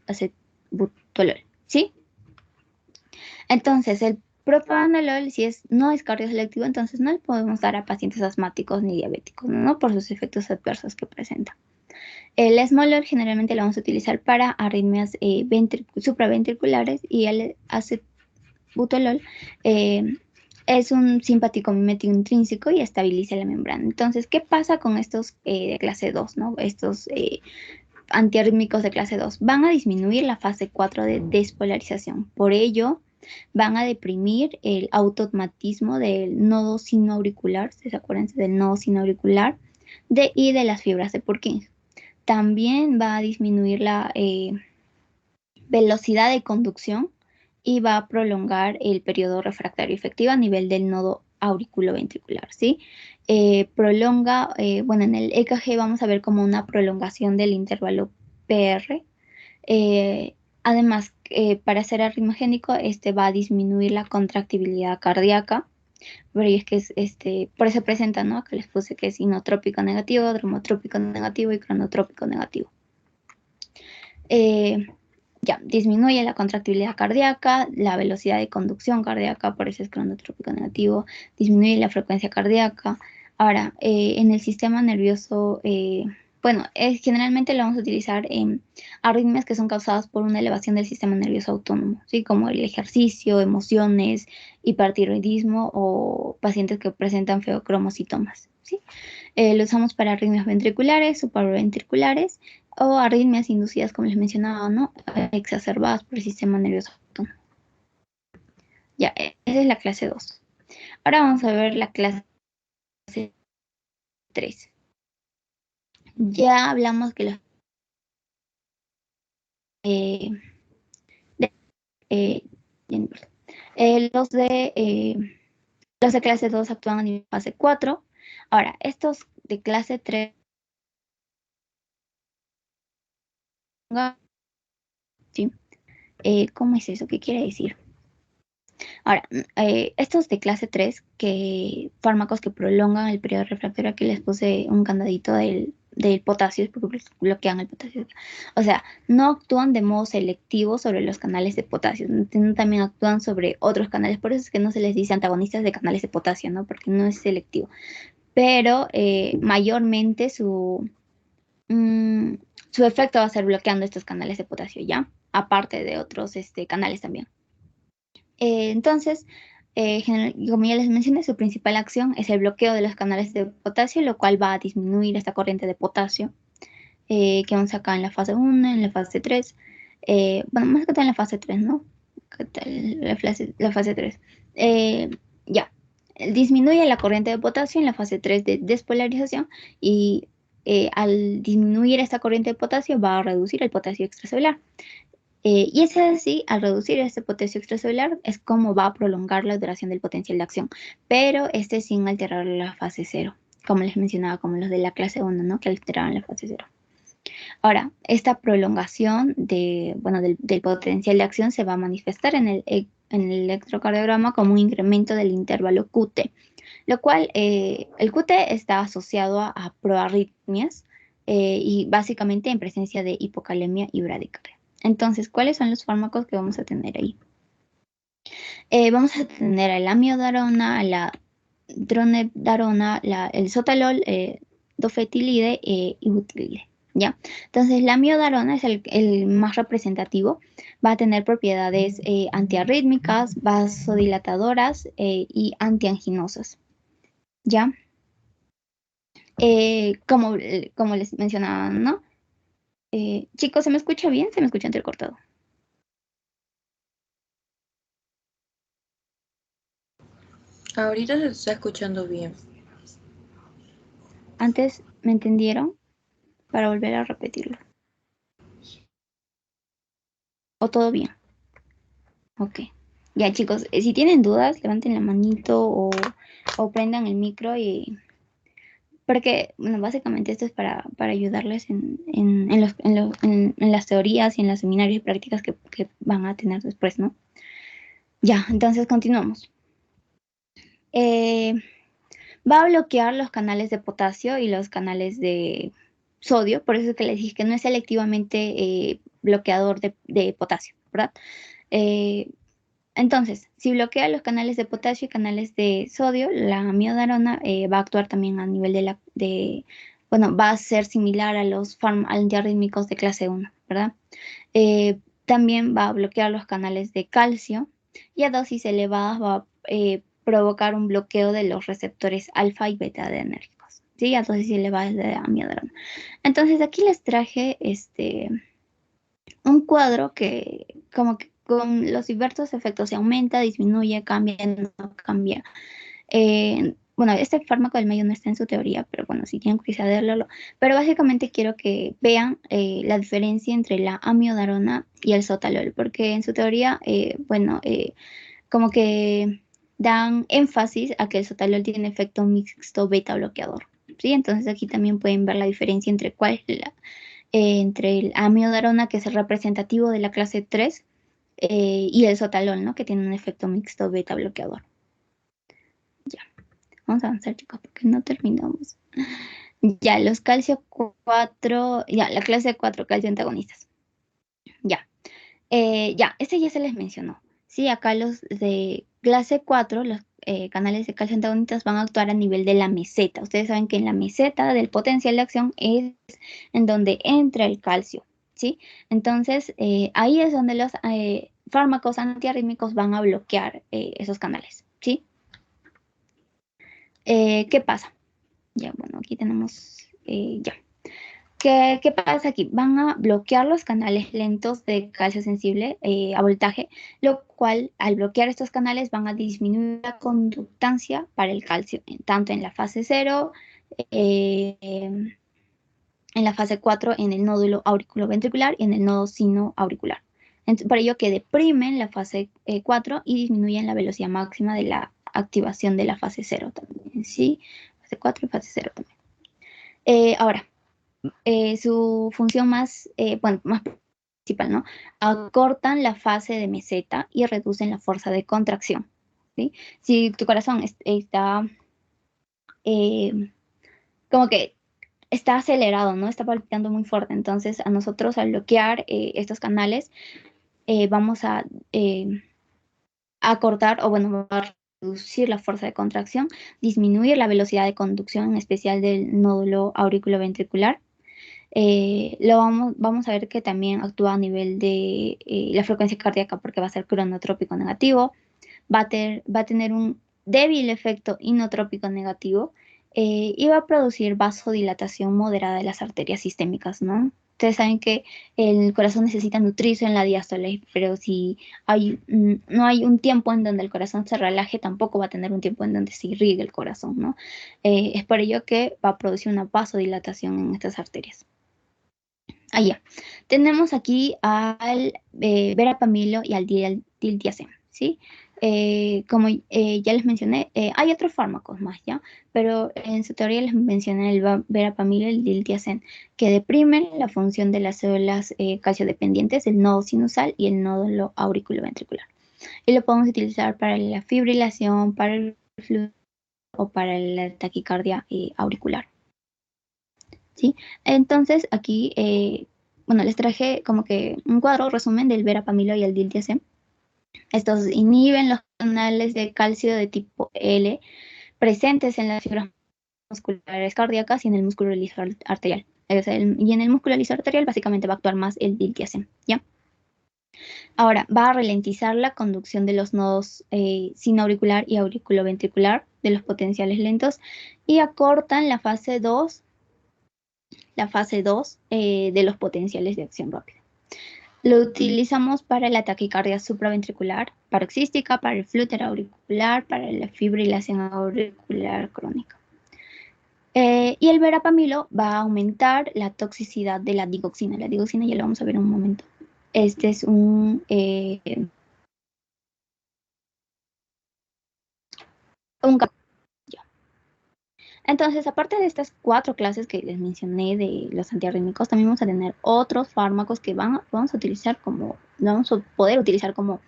acetbutolol, ¿sí? Entonces, el propranolol, si no es cardioselectivo, entonces no le podemos dar a pacientes asmáticos ni diabéticos, ¿no? Por sus efectos adversos que presenta. El esmolol generalmente lo vamos a utilizar para arritmias supraventriculares y el acetbutolol es un simpático mimético intrínseco y estabiliza la membrana. Entonces, ¿qué pasa con estos de clase 2, ¿no? Estos antiarrítmicos de clase 2 van a disminuir la fase 4 de despolarización. Por ello, van a deprimir el automatismo del nodo sinoauricular, ¿se acuerdan del nodo sinoauricular? Y de las fibras de Purkinje. También va a disminuir la velocidad de conducción y va a prolongar el periodo refractario efectivo a nivel del nodo auriculoventricular, ¿sí? Prolonga, bueno, en el EKG vamos a ver como una prolongación del intervalo PR. Además, para ser arritmogénico, este va a disminuir la contractibilidad cardíaca, pero es que por eso presenta, ¿no? Que les puse que es inotrópico negativo, dromotrópico negativo y cronotrópico negativo. Ya, disminuye la contractibilidad cardíaca, la velocidad de conducción cardíaca, por eso es cronotrópico negativo, disminuye la frecuencia cardíaca. Ahora, en el sistema nervioso, bueno, generalmente lo vamos a utilizar en arritmias que son causadas por una elevación del sistema nervioso autónomo, ¿sí? Como el ejercicio, emociones, hipertiroidismo o pacientes que presentan feocromocitomas, ¿sí? Lo usamos para arritmias ventriculares, supraventriculares o arritmias inducidas, como les mencionaba, ¿no? Exacerbadas por el sistema nervioso autónomo. Ya, esa es la clase 2. Ahora vamos a ver la clase 3. Ya hablamos que los de clase 2 actúan en fase 4. Ahora, estos de clase 3, ¿sí? ¿Cómo es eso? ¿Qué quiere decir? Ahora, estos de clase 3, que fármacos que prolongan el periodo refractario, aquí les puse un candadito del potasio, porque bloquean el potasio. O sea, no actúan de modo selectivo sobre los canales de potasio, también actúan sobre otros canales, por eso es que no se les dice antagonistas de canales de potasio, ¿no? Porque no es selectivo. Pero mayormente su efecto va a ser bloqueando estos canales de potasio, ¿ya? Aparte de otros canales también. Entonces, como ya les mencioné, su principal acción es el bloqueo de los canales de potasio, lo cual va a disminuir esta corriente de potasio que vamos acá en la fase 1, en la fase 3. Bueno, más que todo en la fase 3, ¿no? La fase 3. Ya, disminuye la corriente de potasio en la fase 3 de despolarización y al disminuir esta corriente de potasio va a reducir el potasio extracelular. Y es así, al reducir este potasio extracelular, es como va a prolongar la duración del potencial de acción, pero sin alterar la fase 0, como les mencionaba, como los de la clase 1, ¿no? Que alteraban la fase 0. Ahora, esta prolongación del potencial de acción se va a manifestar en el electrocardiograma como un incremento del intervalo QT, lo cual el QT está asociado a proarritmias y básicamente en presencia de hipocalemia y bradicardia. Entonces, ¿cuáles son los fármacos que vamos a tener ahí? Vamos a tener la amiodarona, la dronedarona, el sotalol, dofetilide y butilide. ¿Ya? Entonces, la amiodarona es el más representativo. Va a tener propiedades antiarrítmicas, vasodilatadoras y antianginosas. ¿Ya? Como les mencionaba, ¿no? Chicos, ¿se me escucha bien? ¿Se me escucha entrecortado? Ahorita se está escuchando bien. Antes, ¿me entendieron? Para volver a repetirlo. ¿O todo bien? Ok. Ya, chicos, si tienen dudas, levanten la manito o prendan el micro porque, bueno, básicamente esto es para ayudarles en las teorías y en los seminarios y prácticas que van a tener después, ¿no? Ya, entonces continuamos. Va a bloquear los canales de potasio y los canales de sodio, por eso es que les dije que no es selectivamente bloqueador de potasio, ¿verdad? Entonces, si bloquea los canales de potasio y canales de sodio, la amiodarona va a actuar también a nivel va a ser similar a los antiarrítmicos de clase 1, ¿verdad? También va a bloquear los canales de calcio y a dosis elevadas va a provocar un bloqueo de los receptores alfa y beta adrenérgicos, ¿sí? A dosis elevadas de amiodarona. Entonces, aquí les traje un cuadro que como que con los diversos efectos se aumenta, disminuye, cambia, no cambia. Bueno, este fármaco del medio no está en su teoría, pero bueno, si tienen curiosidad de verlo. Pero básicamente quiero que vean la diferencia entre la amiodarona y el sotalol, porque en su teoría, como que dan énfasis a que el sotalol tiene efecto mixto beta bloqueador, ¿sí? Entonces aquí también pueden ver la diferencia entre cuál es entre el amiodarona, que es el representativo de la clase 3, y el sotalol, ¿no? Que tiene un efecto mixto beta bloqueador. Ya, vamos a avanzar, chicos, porque no terminamos. Ya, los calcio 4, ya, la clase 4, calcio antagonistas. Ya, este ya se les mencionó. Sí, acá los de clase 4, los canales de calcio antagonistas van a actuar a nivel de la meseta. Ustedes saben que en la meseta del potencial de acción es en donde entra el calcio, ¿sí? Entonces, ahí es donde los fármacos antiarrítmicos van a bloquear esos canales, ¿sí? ¿Qué pasa? Ya, bueno, aquí tenemos, ya. ¿Qué pasa aquí? Van a bloquear los canales lentos de calcio sensible a voltaje, lo cual al bloquear estos canales van a disminuir la conductancia para el calcio, tanto en la fase 0, en la fase 4 en el nódulo auriculoventricular y en el nodo sinoauricular. Por ello que deprimen la fase 4 y disminuyen la velocidad máxima de la activación de la fase 0 también, ¿sí? Fase 4 y fase 0 también. Ahora, su función más principal, ¿no? Acortan la fase de meseta y reducen la fuerza de contracción, ¿sí? Si tu corazón está como que está acelerado, ¿no? Está palpitando muy fuerte, entonces a nosotros al bloquear estos canales vamos a acortar o bueno, a reducir la fuerza de contracción, disminuir la velocidad de conducción, en especial del nódulo auriculoventricular. Vamos a ver que también actúa a nivel de la frecuencia cardíaca porque va a ser cronotrópico negativo, va a tener un débil efecto inotrópico negativo y va a producir vasodilatación moderada de las arterias sistémicas, ¿no? Ustedes saben que el corazón necesita nutrirse en la diástole, pero si no hay un tiempo en donde el corazón se relaje, tampoco va a tener un tiempo en donde se irrigue el corazón, ¿no? Es por ello que va a producir una vasodilatación en estas arterias. Allá. Tenemos aquí al verapamilo y al diltiazem, ¿sí? Como ya les mencioné, hay otros fármacos más, ¿ya? Pero en su teoría les mencioné el verapamilo y el diltiazem, que deprimen la función de las células calciodependientes, el nodo sinusal y el nódulo auriculoventricular. Y lo podemos utilizar para la fibrilación, para el flujo o para la taquicardia auricular. ¿Sí? Entonces, aquí, bueno, les traje como que un cuadro resumen del verapamilo y el diltiazem. Estos inhiben los canales de calcio de tipo L presentes en las fibras musculares cardíacas y en el músculo liso arterial. Y en el músculo liso arterial básicamente va a actuar más el diltiazem, ¿ya? Ahora, va a ralentizar la conducción de los nodos sinoauricular y auriculoventricular de los potenciales lentos y acortan la fase 2 de los potenciales de acción rápida. Lo utilizamos para la taquicardia supraventricular, paroxística, para el flúter auricular, para la fibrilación auricular crónica. Y el verapamilo va a aumentar la toxicidad de la digoxina. La digoxina ya lo vamos a ver en un momento. Este es un Entonces, aparte de estas 4 clases que les mencioné de los antiarrítmicos, también vamos a tener otros fármacos que vamos a poder utilizar como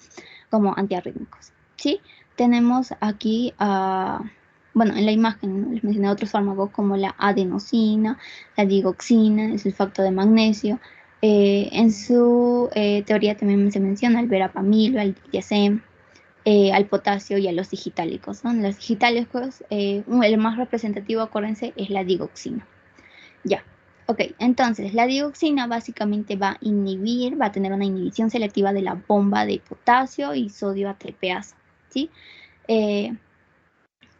antiarrítmicos, ¿sí? Tenemos aquí, bueno, en la imagen, ¿no? Les mencioné otros fármacos como la adenosina, la digoxina, el sulfato de magnesio. En su teoría también se menciona el verapamilo, el diltiazem, al potasio y a los digitálicos, ¿no? Los digitálicos, el más representativo, acuérdense, es la digoxina. Ya, ok, entonces la digoxina básicamente va a tener una inhibición selectiva de la bomba de potasio y sodio ATPasa, ¿sí? ¿Qué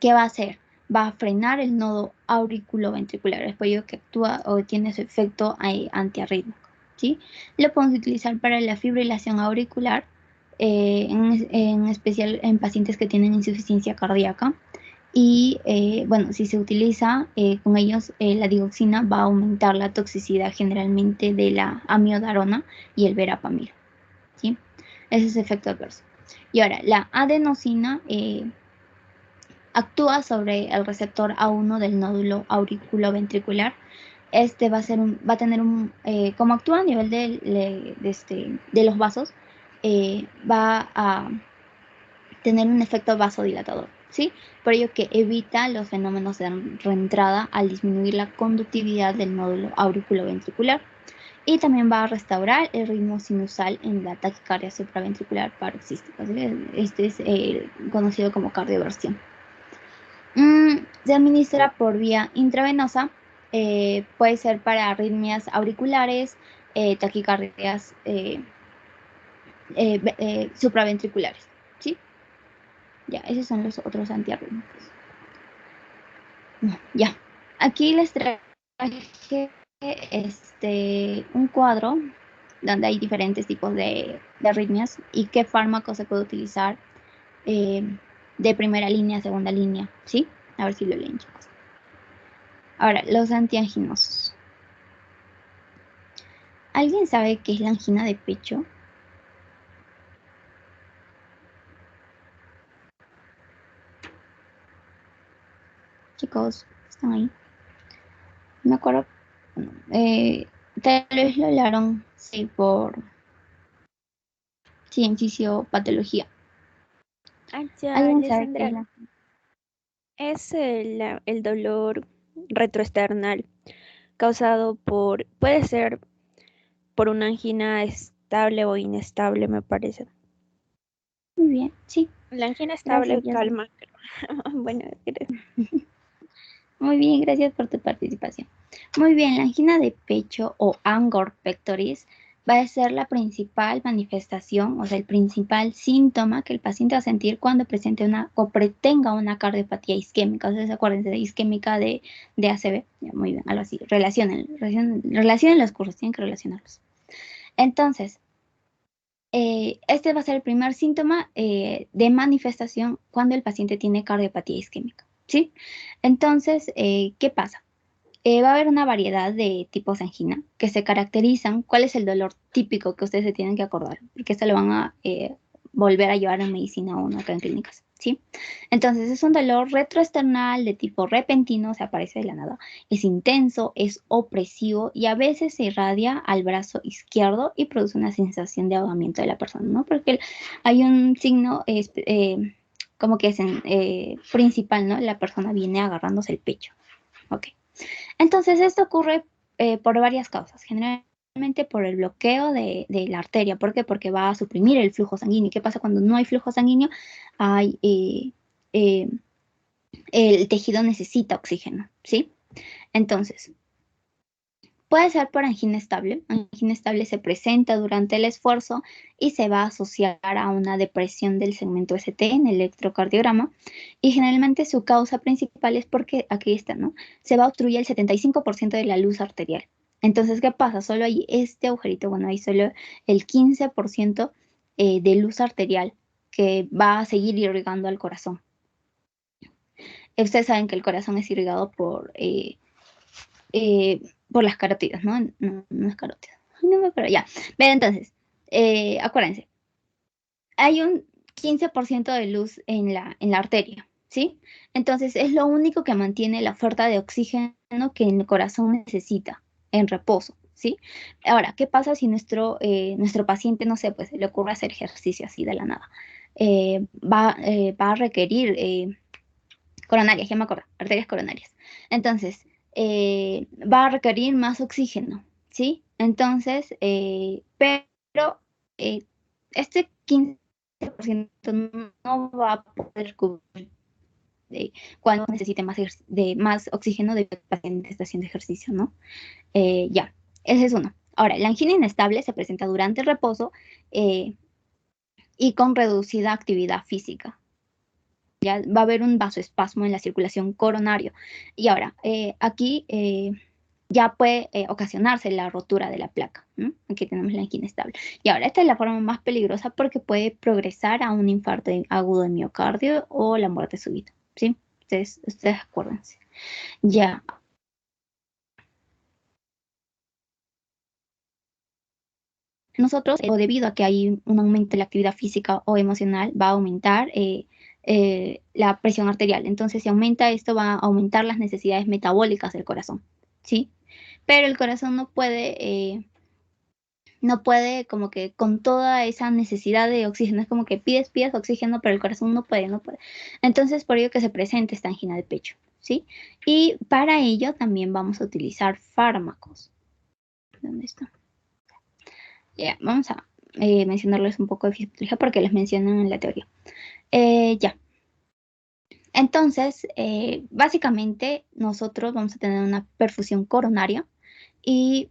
va a hacer? Va a frenar el nodo auriculoventricular, es por ello que actúa o tiene su efecto antiarrítmico, ¿sí? Lo podemos utilizar para la fibrilación auricular, en especial en pacientes que tienen insuficiencia cardíaca. Y bueno, si se utiliza con ellos, la digoxina va a aumentar la toxicidad generalmente de la amiodarona y el verapamilo, ¿sí? Ese es efecto adverso. Y ahora, la adenosina actúa sobre el receptor A1 del nódulo auriculoventricular. Este va a tener como actúa a nivel de los vasos, va a tener un efecto vasodilatador, ¿sí? Por ello que evita los fenómenos de reentrada al disminuir la conductividad del nódulo auriculoventricular. Y también va a restaurar el ritmo sinusal en la taquicardia supraventricular paroxística. Este es conocido como cardioversión. Se administra por vía intravenosa, puede ser para arritmias auriculares, taquicardias supraventriculares, ¿sí? Ya, esos son los otros antiarrítmicos. Ya, aquí les traje un cuadro donde hay diferentes tipos de arritmias y qué fármaco se puede utilizar de primera línea, segunda línea, ¿sí? A ver si lo leen, chicos. Ahora, los antianginosos. ¿Alguien sabe qué es la angina de pecho? Chicos, ¿están ahí? Me acuerdo, bueno, tal vez lo hablaron, sí, por en fisiopatología. Ya, ¿Alguien sabe qué Alessandra, es la? es el dolor retroesternal causado puede ser por una angina estable o inestable, me parece. Muy bien, sí, La angina gracias, estable Yasmin. calma. Bueno, Muy bien, gracias por tu participación. Muy bien, la angina de pecho o angor pectoris va a ser la principal manifestación, o sea, el principal síntoma que el paciente va a sentir cuando presente o pretenga una cardiopatía isquémica. O sea, acuérdense de isquémica de ACV. Ya, muy bien, algo así. Relacionen los cursos, tienen que relacionarlos. Entonces, este va a ser el primer síntoma de manifestación cuando el paciente tiene cardiopatía isquémica, ¿sí? Entonces, ¿qué pasa? Va a haber una variedad de tipos de angina que se caracterizan. ¿Cuál es el dolor típico que ustedes se tienen que acordar? Porque esto lo van a volver a llevar en medicina 1 acá en clínicas, ¿sí? Entonces es un dolor retroesternal de tipo repentino, se aparece de la nada. Es intenso, es opresivo y a veces se irradia al brazo izquierdo y produce una sensación de ahogamiento de la persona, ¿no? Porque hay un signo como que es principal, ¿no? La persona viene agarrándose el pecho, ¿ok? Entonces, esto ocurre por varias causas. Generalmente por el bloqueo de la arteria. ¿Por qué? Porque va a suprimir el flujo sanguíneo. ¿Qué pasa cuando no hay flujo sanguíneo? Eh, el tejido necesita oxígeno, ¿sí? Entonces, puede ser por angina estable. Angina estable se presenta durante el esfuerzo y se va a asociar a una depresión del segmento ST en el electrocardiograma. Y generalmente su causa principal es porque, aquí está, ¿no? Se va a obstruir el 75% de la luz arterial. Entonces, ¿qué pasa? Solo hay este agujerito, bueno, hay solo el 15% de luz arterial que va a seguir irrigando al corazón. Ustedes saben que el corazón es irrigado por las carótidas, ¿no? No es carótida. No me acuerdo, ya. Pero entonces, acuérdense, hay un 15% de luz en la arteria, ¿sí? Entonces, es lo único que mantiene la oferta de oxígeno que el corazón necesita en reposo, ¿sí? Ahora, ¿qué pasa si nuestro paciente, no sé, pues le ocurre hacer ejercicio así de la nada? Va a requerir coronarias, ya me acuerdo, arterias coronarias. Entonces, va a requerir más oxígeno, ¿sí? Entonces, pero este 15% no va a poder cubrir cuando necesite más oxígeno de paciente está haciendo ejercicio, ¿no? Ya, ese es uno. Ahora, la angina inestable se presenta durante el reposo y con reducida actividad física. Ya va a haber un vasoespasmo en la circulación coronaria. Y ahora, aquí ya puede ocasionarse la rotura de la placa, ¿no? Aquí tenemos la angina estable. Y ahora, esta es la forma más peligrosa porque puede progresar a un infarto agudo de miocardio o la muerte súbita, ¿sí? Ustedes acuérdense. Ya. Nosotros, o debido a que hay un aumento de la actividad física o emocional, va a aumentar la presión arterial. Entonces, si aumenta esto, va a aumentar las necesidades metabólicas del corazón, ¿sí? Pero el corazón no puede como que con toda esa necesidad de oxígeno, es como que pides oxígeno, pero el corazón no puede. Entonces, por ello que se presenta esta angina de pecho, ¿sí? Y para ello también vamos a utilizar fármacos. ¿Dónde está? Ya, vamos a mencionarles un poco de fisiología porque les mencionan en la teoría. Ya. Entonces, básicamente nosotros vamos a tener una perfusión coronaria y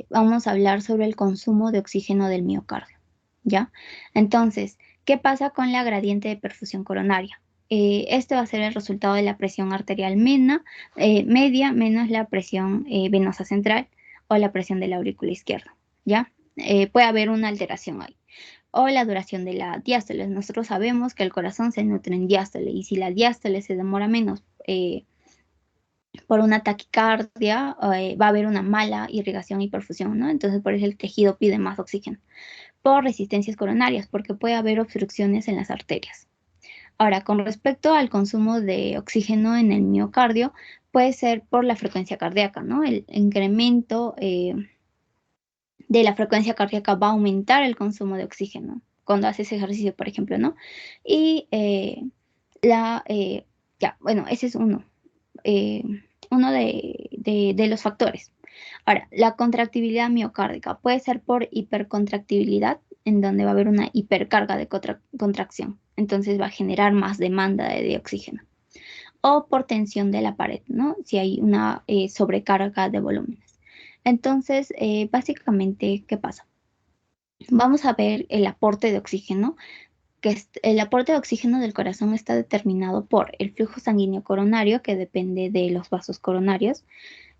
vamos a hablar sobre el consumo de oxígeno del miocardio, ¿ya? Entonces, ¿qué pasa con la gradiente de perfusión coronaria? Este va a ser el resultado de la presión arterial media menos la presión venosa central o la presión de la aurícula izquierda, ¿ya? Puede haber una alteración ahí. O la duración de la diástole. Nosotros sabemos que el corazón se nutre en diástole y si la diástole se demora menos por una taquicardia, va a haber una mala irrigación y perfusión, ¿no? Entonces por eso el tejido pide más oxígeno. Por resistencias coronarias, porque puede haber obstrucciones en las arterias. Ahora, con respecto al consumo de oxígeno en el miocardio, puede ser por la frecuencia cardíaca, ¿no? El incremento de la frecuencia cardíaca va a aumentar el consumo de oxígeno cuando haces ejercicio, por ejemplo, ¿no? Y bueno, ese es uno de los factores. Ahora, la contractibilidad miocárdica puede ser por hipercontractibilidad, en donde va a haber una hipercarga de contracción. Entonces va a generar más demanda de oxígeno. O por tensión de la pared, ¿no? Si hay una sobrecarga de volúmenes. Entonces, básicamente, ¿qué pasa? vamos a ver el aporte de oxígeno, el aporte de oxígeno del corazón está determinado por el flujo sanguíneo coronario, que depende de los vasos coronarios,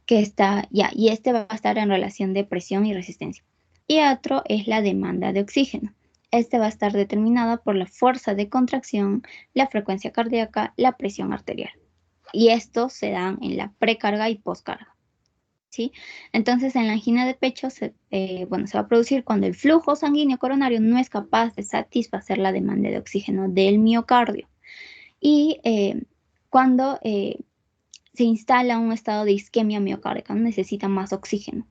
que está ya, y este va a estar en relación de presión y resistencia. Y otro es la demanda de oxígeno. Este va a estar determinada por la fuerza de contracción, la frecuencia cardíaca, la presión arterial. Y estos se dan en la precarga y poscarga. ¿Sí? Entonces, en la angina de pecho se va a producir cuando el flujo sanguíneo coronario no es capaz de satisfacer la demanda de oxígeno del miocardio. Y cuando se instala un estado de isquemia miocárdica, necesita más oxígeno.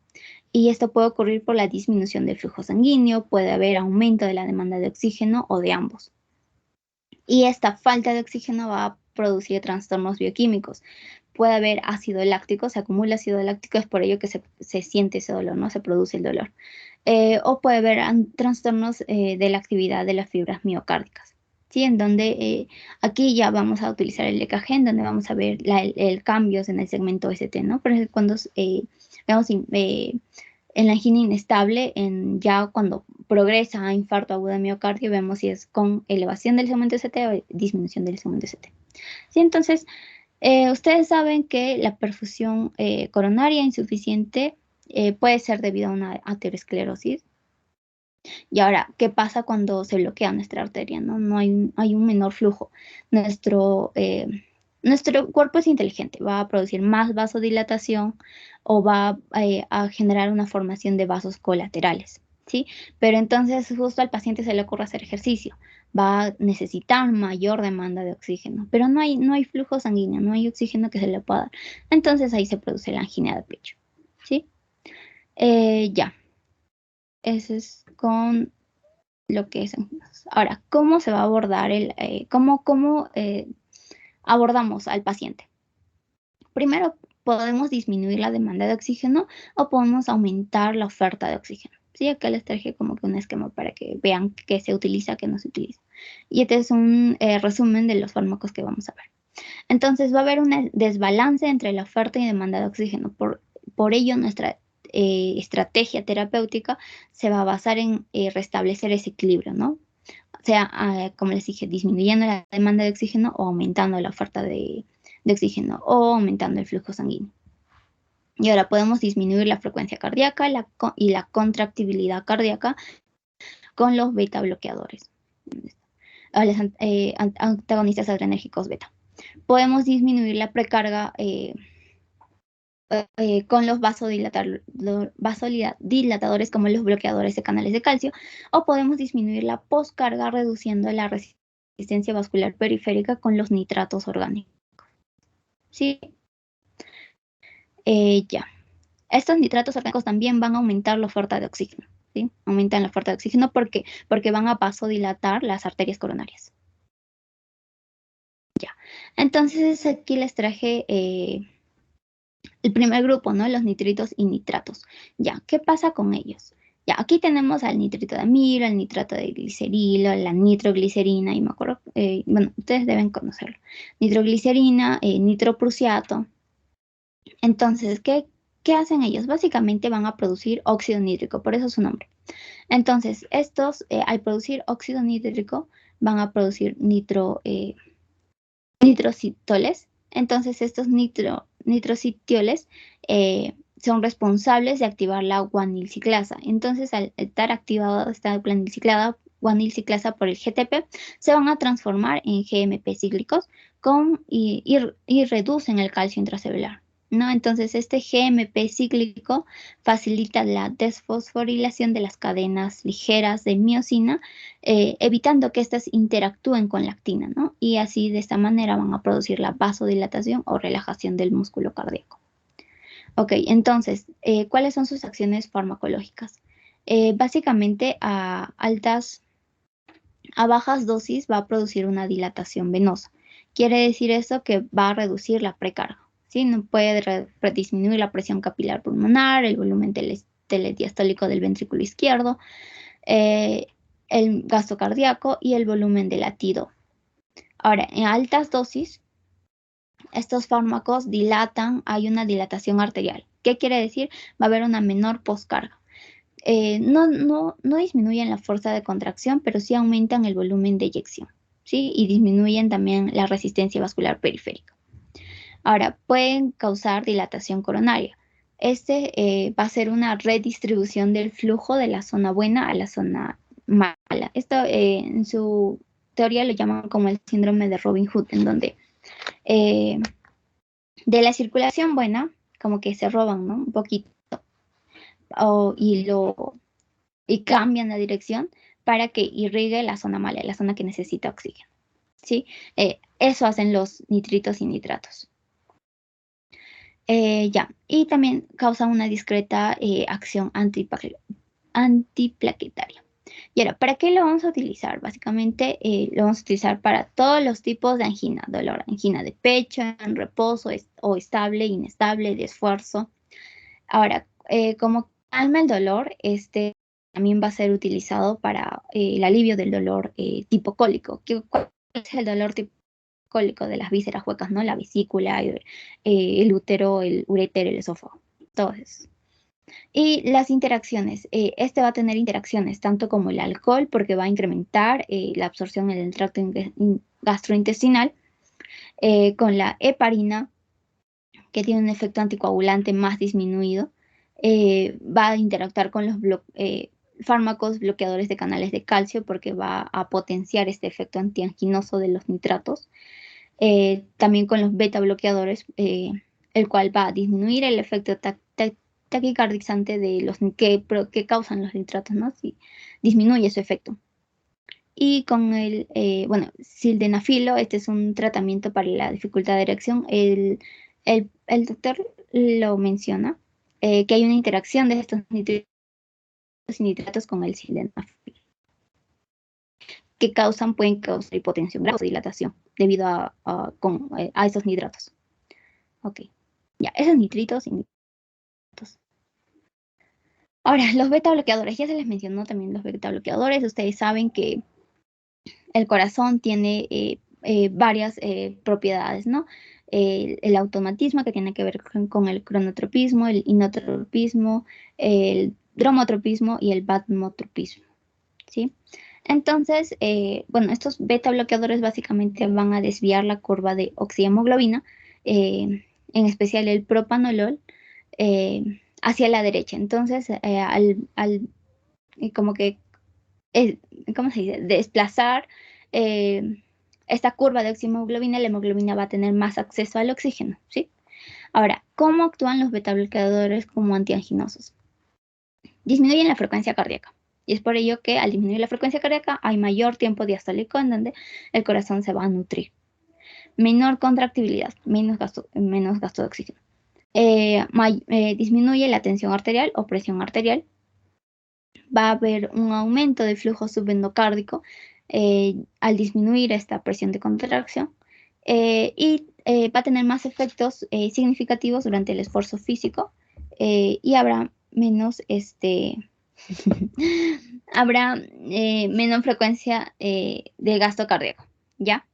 Y esto puede ocurrir por la disminución del flujo sanguíneo, puede haber aumento de la demanda de oxígeno o de ambos. Y esta falta de oxígeno va a producir trastornos bioquímicos. Puede haber ácido láctico, se acumula ácido láctico, es por ello que se siente ese dolor, ¿no? Se produce el dolor. O puede haber trastornos de la actividad de las fibras miocárdicas, ¿sí? En donde aquí ya vamos a utilizar el EKG, en donde vamos a ver el cambios en el segmento ST, ¿no? Por ejemplo, cuando vemos en la angina inestable, ya cuando progresa a infarto agudo de miocardio, vemos si es con elevación del segmento ST o disminución del segmento ST. ¿Sí? Entonces, ustedes saben que la perfusión coronaria insuficiente puede ser debido a una aterosclerosis. Y ahora, ¿qué pasa cuando se bloquea nuestra arteria? No hay un menor flujo. Nuestro cuerpo es inteligente, va a producir más vasodilatación o va a generar una formación de vasos colaterales, ¿sí? Pero entonces justo al paciente se le ocurre hacer ejercicio, va a necesitar mayor demanda de oxígeno, pero no hay flujo sanguíneo, no hay oxígeno que se le pueda dar. Entonces ahí se produce la angina de pecho, ¿sí? Ya, eso es con lo que es anginas. Ahora, ¿cómo se va a abordar cómo abordamos al paciente? Primero, podemos disminuir la demanda de oxígeno o podemos aumentar la oferta de oxígeno. Sí, acá les traje como que un esquema para que vean qué se utiliza, qué no se utiliza. Y este es un resumen de los fármacos que vamos a ver. Entonces va a haber un desbalance entre la oferta y demanda de oxígeno. Por ello, nuestra estrategia terapéutica se va a basar en restablecer ese equilibrio, ¿no? O sea, como les dije, disminuyendo la demanda de oxígeno o aumentando la oferta de oxígeno o aumentando el flujo sanguíneo. Y ahora podemos disminuir la frecuencia cardíaca y la contractibilidad cardíaca con los beta bloqueadores, los antagonistas adrenérgicos beta. Podemos disminuir la precarga con los vasodilatadores como los bloqueadores de canales de calcio, o podemos disminuir la poscarga reduciendo la resistencia vascular periférica con los nitratos orgánicos. ¿Sí? Ya. Estos nitratos orgánicos también van a aumentar la oferta de oxígeno, ¿sí? Aumentan la oferta de oxígeno porque van a vasodilatar las arterias coronarias. Ya. Entonces aquí les traje el primer grupo, ¿no? Los nitritos y nitratos. Ya, ¿qué pasa con ellos? Ya, aquí tenemos al nitrito de amilo, al nitrato de glicerilo, la nitroglicerina, y me acuerdo, bueno, ustedes deben conocerlo. Nitroglicerina, nitroprusiato. Entonces, ¿qué hacen ellos? Básicamente van a producir óxido nítrico, por eso su nombre. Entonces, estos, al producir óxido nítrico, van a producir nitrocitoles. Entonces, estos nitrocitioles son responsables de activar la guanilciclasa. Entonces, al estar activada esta guanilciclasa por el GTP, se van a transformar en GMP cíclicos y reducen el calcio intracelular, ¿no? Entonces, este GMP cíclico facilita la desfosforilación de las cadenas ligeras de miosina, evitando que éstas interactúen con la actina, ¿no? Y así, de esta manera, van a producir la vasodilatación o relajación del músculo cardíaco. Ok, entonces, ¿cuáles son sus acciones farmacológicas? Básicamente, a bajas dosis va a producir una dilatación venosa. Quiere decir eso que va a reducir la precarga, ¿sí? No puede disminuir la presión capilar pulmonar, el volumen telediastólico del ventrículo izquierdo, el gasto cardíaco y el volumen de latido. Ahora, en altas dosis, estos fármacos dilatan, hay una dilatación arterial. ¿Qué quiere decir? Va a haber una menor poscarga. no disminuyen la fuerza de contracción, pero sí aumentan el volumen de eyección, ¿sí? Y disminuyen también la resistencia vascular periférica. Ahora, pueden causar dilatación coronaria. Va a ser una redistribución del flujo de la zona buena a la zona mala. Esto en su teoría lo llaman como el síndrome de Robin Hood, en donde de la circulación buena, como que se roban, ¿no? Un poquito, y cambian la dirección para que irrigue la zona mala, la zona que necesita oxígeno, ¿sí? Eso hacen los nitritos y nitratos. Y también causa una discreta acción antiplaquetaria. Y ahora, ¿para qué lo vamos a utilizar? Básicamente lo vamos a utilizar para todos los tipos de angina, dolor, angina de pecho, en reposo o estable, inestable, de esfuerzo. Ahora, como calma el dolor, también va a ser utilizado para el alivio del dolor tipo cólico. ¿Cuál es el dolor tipo cólico? De las vísceras huecas, ¿no? La vesícula, el útero, el uréter, el esófago, todo eso. Y las interacciones, va a tener interacciones tanto como el alcohol, porque va a incrementar la absorción en el tracto gastrointestinal, con la heparina, que tiene un efecto anticoagulante más disminuido, va a interactuar con los fármacos bloqueadores de canales de calcio, porque va a potenciar este efecto antianginoso de los nitratos. También con los beta bloqueadores, el cual va a disminuir el efecto taquicardizante de los que causan los nitratos, ¿no? Si disminuye su efecto. Y con el, sildenafilo, este es un tratamiento para la dificultad de erección. El doctor lo menciona, que hay una interacción de estos nitritos y nitratos con el sildenafilo, que pueden causar hipotensión grave o dilatación debido a esos nitratos. Ok, ya, esos nitritos y nitratos. Ahora, los beta bloqueadores, ya se les mencionó también los beta bloqueadores. Ustedes saben que el corazón tiene varias propiedades, ¿no? El automatismo, que tiene que ver con el cronotropismo, el inotropismo, el dromotropismo y el vasomotropismo, ¿sí? Entonces, estos beta bloqueadores básicamente van a desviar la curva de oxihemoglobina, en especial el propanolol, hacia la derecha. Entonces, como que, ¿cómo se dice? Desplazar esta curva de oxihemoglobina, la hemoglobina va a tener más acceso al oxígeno, ¿sí? Ahora, ¿cómo actúan los beta bloqueadores como antianginosos? Disminuyen la frecuencia cardíaca. Y es por ello que al disminuir la frecuencia cardíaca hay mayor tiempo diastólico en donde el corazón se va a nutrir. Menor contractibilidad, menos gasto de oxígeno. Disminuye la tensión arterial o presión arterial. Va a haber un aumento del flujo subendocárdico al disminuir esta presión de contracción. Y va a tener más efectos significativos durante el esfuerzo físico, y habrá menos habrá menos frecuencia de gasto cardíaco, ¿ya?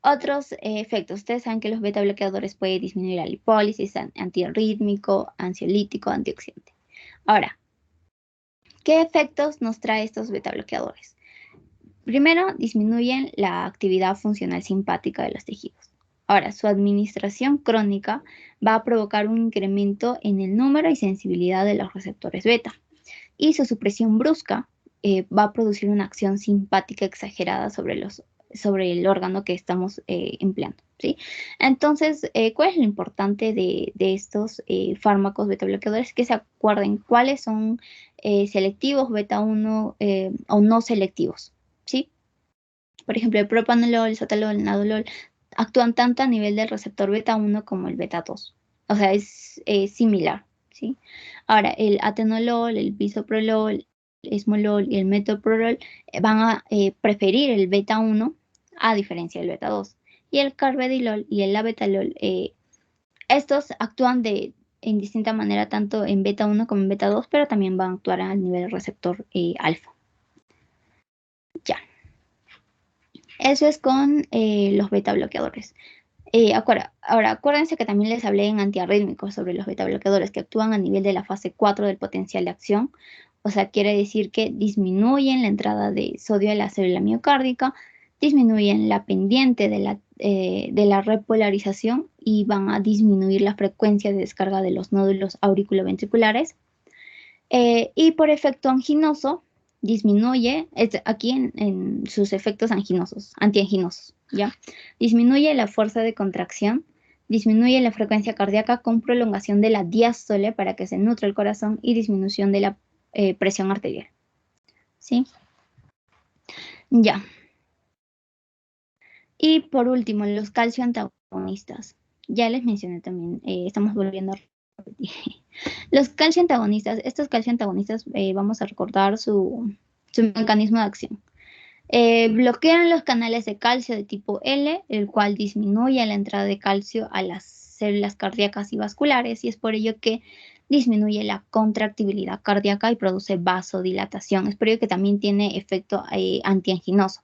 Otros efectos. Ustedes saben que los beta bloqueadores pueden disminuir la lipólisis, antiarrítmico, ansiolítico, antioxidante. Ahora, ¿qué efectos nos trae estos beta bloqueadores? Primero, disminuyen la actividad funcional simpática de los tejidos. Ahora, su administración crónica va a provocar un incremento en el número y sensibilidad de los receptores beta. Y su supresión brusca va a producir una acción simpática exagerada sobre el órgano que estamos empleando, ¿sí? Entonces, ¿cuál es lo importante de estos fármacos beta bloqueadores? Que se acuerden cuáles son selectivos beta 1 o no selectivos, ¿sí? Por ejemplo, el propanolol, el sotalol, el nadolol actúan tanto a nivel del receptor beta 1 como el beta 2. O sea, es similar, ¿sí? Ahora, el atenolol, el bisoprolol, el esmolol y el metoprolol van a preferir el beta 1 a diferencia del beta 2. Y el carvedilol y el labetalol, estos actúan en distinta manera tanto en beta 1 como en beta 2, pero también van a actuar a nivel del receptor alfa. Ya. Eso es con los beta bloqueadores. Ahora, acuérdense que también les hablé en antiarrítmicos sobre los betabloqueadores que actúan a nivel de la fase 4 del potencial de acción. O sea, quiere decir que disminuyen la entrada de sodio a la célula miocárdica, disminuyen la pendiente de la repolarización y van a disminuir la frecuencia de descarga de los nódulos auriculoventriculares. Y por efecto anginoso, disminuye, aquí en sus efectos anginosos, antianginosos, ¿ya? Disminuye la fuerza de contracción, disminuye la frecuencia cardíaca con prolongación de la diástole para que se nutra el corazón y disminución de la presión arterial, ¿sí? Ya. Y por último, los calcio antagonistas. Ya les mencioné también, estamos volviendo a repetir. Los calcio antagonistas, estos calcio antagonistas, vamos a recordar su mecanismo de acción. Bloquean los canales de calcio de tipo L, el cual disminuye la entrada de calcio a las células cardíacas y vasculares, y es por ello que disminuye la contractibilidad cardíaca y produce vasodilatación. Es por ello que también tiene efecto antianginoso.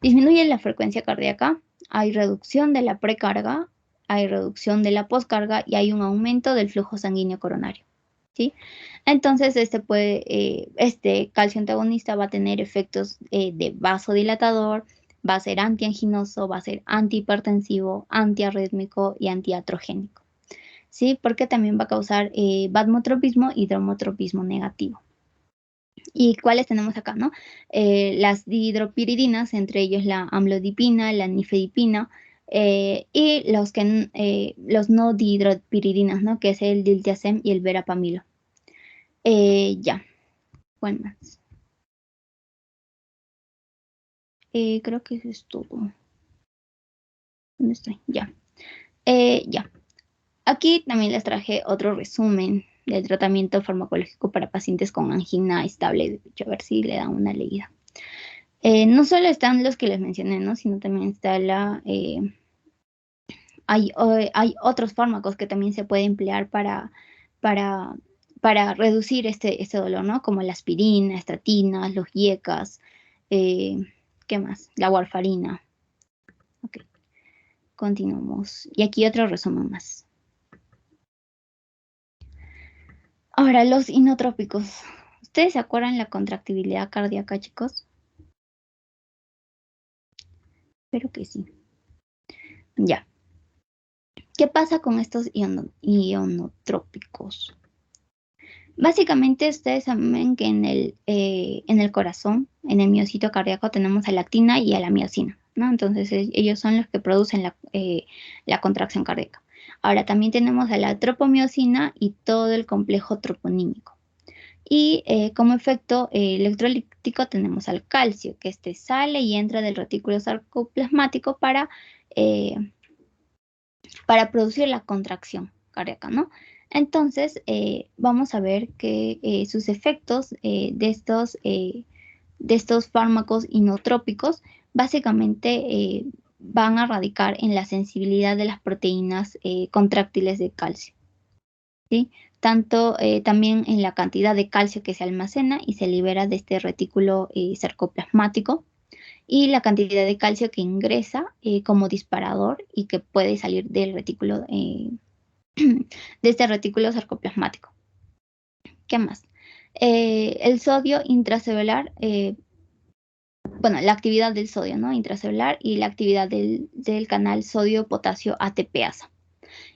Disminuye la frecuencia cardíaca, hay reducción de la precarga, hay reducción de la poscarga y hay un aumento del flujo sanguíneo coronario, ¿sí? Entonces, este calcio antagonista va a tener efectos de vasodilatador, va a ser antianginoso, va a ser antihipertensivo, antiarrítmico y antiatrogénico, ¿sí? Porque también va a causar vasotropismo y dromotropismo negativo. ¿Y cuáles tenemos acá, no? Las dihidropiridinas, entre ellos la amlodipina, la nifedipina, y los no dihidropiridinas, ¿no? Que es el diltiazem y el verapamilo. Ya, ¿cuál más? Creo que eso es todo. ¿Dónde estoy? Ya. Ya. Aquí también les traje otro resumen del tratamiento farmacológico para pacientes con angina estable. A ver si le dan una leída. No solo están los que les mencioné, ¿no? Sino también está hay otros fármacos que también se puede emplear para reducir este dolor, ¿no? Como la aspirina, estatinas, los IECAS, ¿qué más? La warfarina. Ok, continuamos. Y aquí otro resumen más. Ahora, los inotrópicos. ¿Ustedes se acuerdan la contractibilidad cardíaca, chicos? Espero que sí. Ya. ¿Qué pasa con estos ionotrópicos? Básicamente, ustedes saben que en el corazón, en el miocito cardíaco, tenemos a la actina y a la miocina, ¿no? Entonces, ellos son los que producen la contracción cardíaca. Ahora, también tenemos a la tropomiosina y todo el complejo troponímico. Y como efecto electrolítico tenemos al calcio, que sale y entra del retículo sarcoplasmático para producir la contracción cardíaca, ¿no? Entonces, vamos a ver que sus efectos de estos fármacos inotrópicos básicamente van a radicar en la sensibilidad de las proteínas contráctiles de calcio, ¿sí? Tanto también en la cantidad de calcio que se almacena y se libera de este retículo sarcoplasmático, y la cantidad de calcio que ingresa como disparador y que puede salir del retículo, de este retículo sarcoplasmático. ¿Qué más? El sodio intracelular, bueno, la actividad del sodio, ¿no? Intracelular, y la actividad del canal sodio-potasio ATPasa.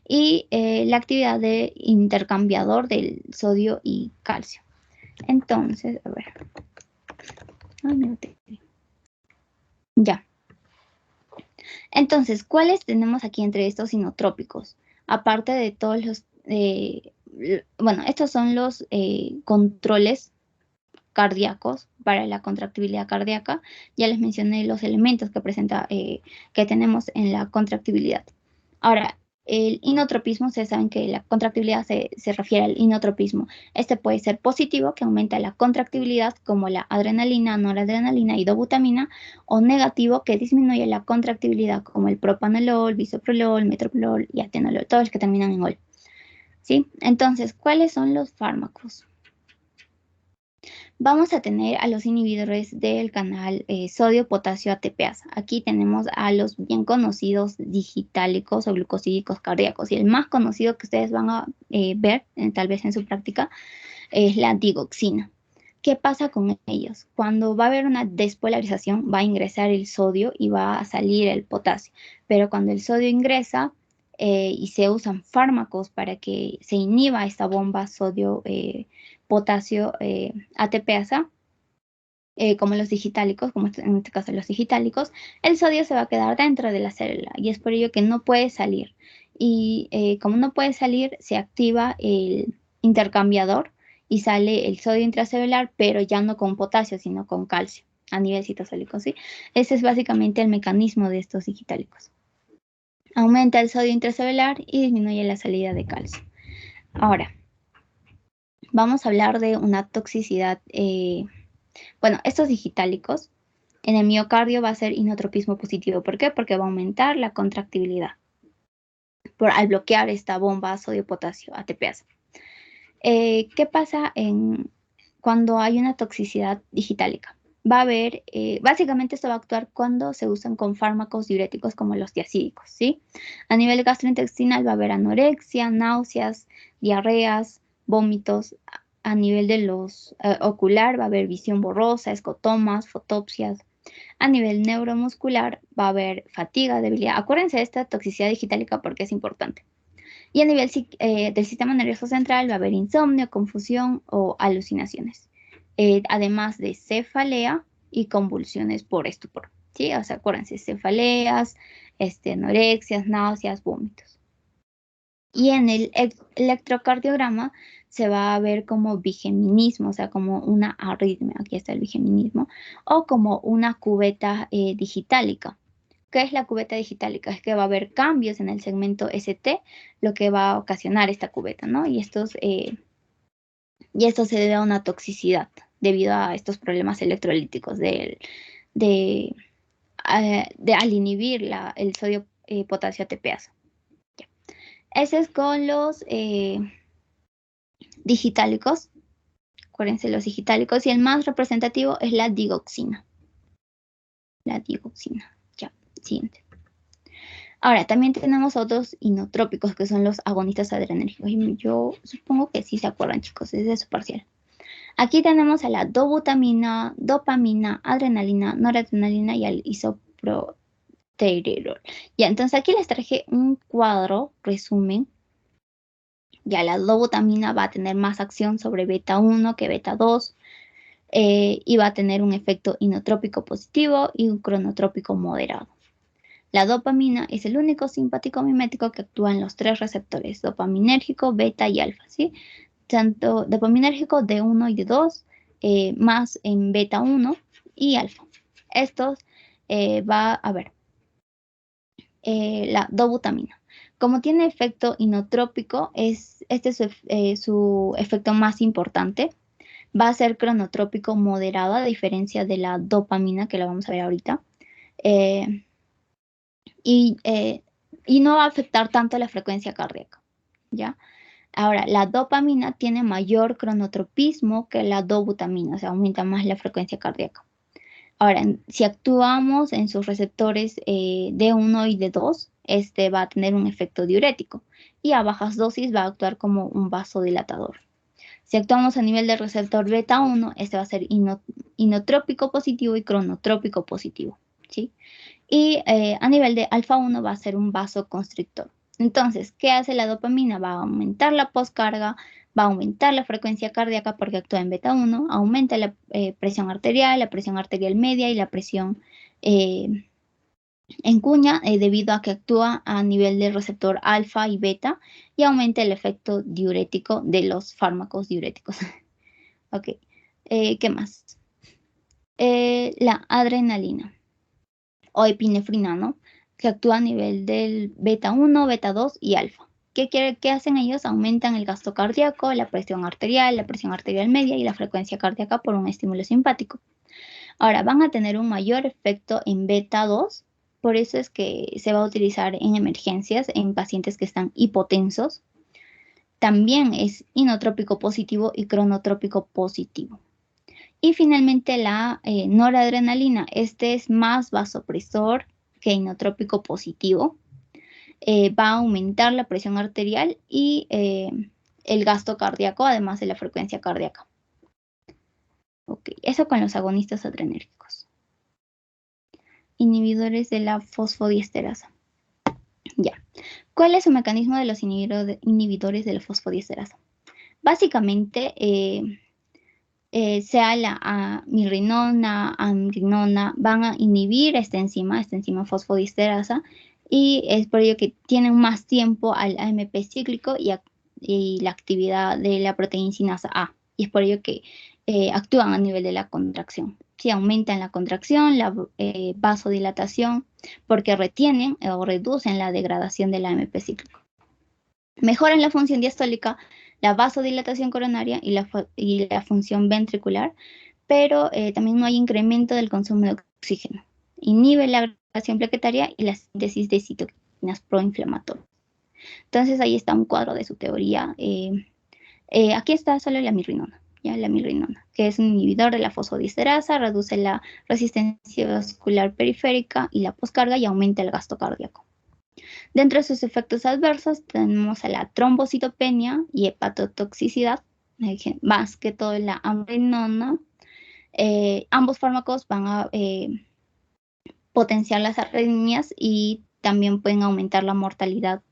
Y la actividad de intercambiador del sodio y calcio. Entonces, a ver. Ay, me noté. Ya. Entonces, ¿cuáles tenemos aquí entre estos inotrópicos? Aparte de todos los, bueno, estos son los controles cardíacos para la contractibilidad cardíaca. Ya les mencioné los elementos que presenta, que tenemos en la contractibilidad. Ahora, el inotropismo, ustedes saben que la contractibilidad se refiere al inotropismo. Este puede ser positivo, que aumenta la contractibilidad, como la adrenalina, noradrenalina y dobutamina, o negativo, que disminuye la contractibilidad, como el propanolol, bisoprolol, metoprolol y atenolol, todos los que terminan en ol. ¿Sí? Entonces, ¿cuáles son los fármacos? vamos a tener a los inhibidores del canal sodio-potasio ATPasa. Aquí tenemos a los bien conocidos digitálicos o glucosídicos cardíacos. Y el más conocido que ustedes van a ver, tal vez en su práctica, es la digoxina. ¿Qué pasa con ellos? Cuando va a haber una despolarización, va a ingresar el sodio y va a salir el potasio. Pero cuando el sodio ingresa y se usan fármacos para que se inhiba esta bomba sodio-potasio ATPasa, como los digitálicos, como en este caso los digitálicos, el sodio se va a quedar dentro de la célula y es por ello que no puede salir. Y como no puede salir, se activa el intercambiador y sale el sodio intracelular, pero ya no con potasio, sino con calcio a nivel citosólico, ¿sí? Ese es básicamente el mecanismo de estos digitálicos. Aumenta el sodio intracelular y disminuye la salida de calcio. Ahora, vamos a hablar de una toxicidad. Bueno, estos digitálicos en el miocardio va a ser inotropismo positivo. ¿Por qué? Porque va a aumentar la contractibilidad al bloquear esta bomba sodio-potasio ATPasa. ¿Qué pasa cuando hay una toxicidad digitálica? Va a haber, básicamente esto va a actuar cuando se usan con fármacos diuréticos como los diacídicos, ¿sí? A nivel gastrointestinal va a haber anorexia, náuseas, diarreas, vómitos. A nivel de los ocular va a haber visión borrosa, escotomas, fotopsias. A nivel neuromuscular va a haber fatiga, debilidad. Acuérdense de esta toxicidad digitálica porque es importante. Y a nivel del sistema nervioso central va a haber insomnio, confusión o alucinaciones. Además de cefalea y convulsiones por estupor. ¿Sí? O sea, acuérdense, cefaleas, anorexias, náuseas, vómitos. Y en el electrocardiograma se va a ver como bigeminismo, o sea, como una arritmia, aquí está el bigeminismo, o como una cubeta digitálica. ¿Qué es la cubeta digitálica? Es que va a haber cambios en el segmento ST, lo que va a ocasionar esta cubeta, ¿no? Y esto se debe a una toxicidad debido a estos problemas electrolíticos al inhibir el sodio potasio ATPasa. Ese es con los digitálicos. Acuérdense, los digitálicos. Y el más representativo es la digoxina. La digoxina. Ya, siguiente. Ahora, también tenemos otros inotrópicos que son los agonistas adrenérgicos. Y yo supongo que sí se acuerdan, chicos, es de su parcial. Aquí tenemos a la dobutamina, dopamina, adrenalina, noradrenalina y al isoproterirol. Ya, entonces aquí les traje un cuadro, resumen. Ya la dobutamina va a tener más acción sobre beta 1 que beta 2 y va a tener un efecto inotrópico positivo y un cronotrópico moderado. La dopamina es el único simpático mimético que actúa en los tres receptores, dopaminérgico, beta y alfa, ¿sí? Tanto dopaminérgico D1 y D2, más en beta 1 y alfa. Estos va a ver la dobutamina. Como tiene efecto inotrópico, este es su efecto más importante. Va a ser cronotrópico moderado, a diferencia de la dopamina, que la vamos a ver ahorita. Y no va a afectar tanto la frecuencia cardíaca, ¿ya? Ahora, la dopamina tiene mayor cronotropismo que la dobutamina, o sea, aumenta más la frecuencia cardíaca. Ahora, si actuamos en sus receptores D1 y D2, este va a tener un efecto diurético y a bajas dosis va a actuar como un vasodilatador. Si actuamos a nivel del receptor beta 1, este va a ser inotrópico positivo y cronotrópico positivo, ¿sí? Y a nivel de alfa 1 va a ser un vasoconstrictor. Entonces, ¿qué hace la dopamina? Va a aumentar la poscarga, va a aumentar la frecuencia cardíaca porque actúa en beta 1, aumenta la presión arterial media y la presión en cuña debido a que actúa a nivel del receptor alfa y beta y aumenta el efecto diurético de los fármacos diuréticos. Ok, ¿qué más? La adrenalina o epinefrina, ¿no? Que actúa a nivel del beta 1, beta 2 y alfa. ¿Qué hacen ellos? Aumentan el gasto cardíaco, la presión arterial media y la frecuencia cardíaca por un estímulo simpático. Ahora, van a tener un mayor efecto en beta 2, por eso es que se va a utilizar en emergencias en pacientes que están hipotensos. También es inotrópico positivo y cronotrópico positivo. Y finalmente la noradrenalina. Este es más vasopresor que inotrópico positivo. Va a aumentar la presión arterial y el gasto cardíaco, además de la frecuencia cardíaca. Ok, eso con los agonistas adrenérgicos. Inhibidores de la fosfodiesterasa. Ya. ¿Cuál es su mecanismo de los inhibidores de la fosfodiesterasa? Básicamente, sea la mirrinona, amrinona, van a inhibir esta enzima fosfodiesterasa, y es por ello que tienen más tiempo al AMP cíclico y la actividad de la proteína sinasa A. Y es por ello que actúan a nivel de la contracción. Sí, aumentan la contracción, la vasodilatación, porque retienen o reducen la degradación del AMP cíclico. Mejoran la función diastólica, la vasodilatación coronaria y la función ventricular, pero también no hay incremento del consumo de oxígeno. Inhibe la agregación plaquetaria y la síntesis de citoquinas proinflamatorias. Entonces ahí está un cuadro de su teoría. Aquí está solo la mirrinona, la mirrinona, que es un inhibidor de la fosfodiesterasa, reduce la resistencia vascular periférica y la poscarga y aumenta el gasto cardíaco. Dentro de sus efectos adversos tenemos a la trombocitopenia y hepatotoxicidad, más que todo la amrinona. Ambos fármacos van a potenciar las arritmias y también pueden aumentar la mortalidad.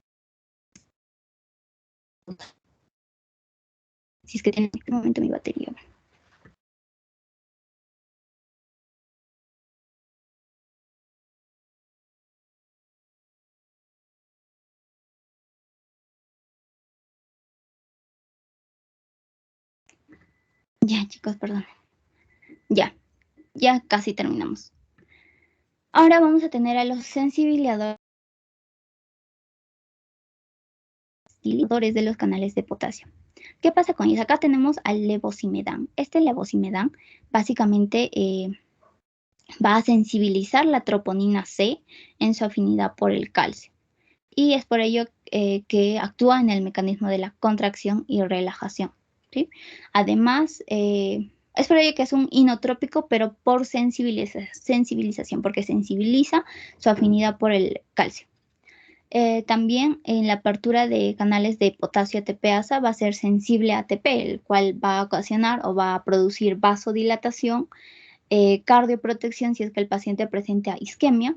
Si es que tiene en este momento mi batería. Ya, chicos, perdón. Ya casi terminamos. Ahora vamos a tener a los sensibilizadores de los canales de potasio. ¿Qué pasa con ellos? Acá tenemos al levosimedan. Este levosimedan básicamente va a sensibilizar la troponina C en su afinidad por el calcio. Y es por ello que actúa en el mecanismo de la contracción y relajación, ¿sí? Además, es por ello que es un inotrópico, pero por sensibilización, porque sensibiliza su afinidad por el calcio. También en la apertura de canales de potasio ATPasa va a ser sensible a ATP, el cual va a ocasionar o va a producir vasodilatación, cardioprotección si es que el paciente presenta isquemia,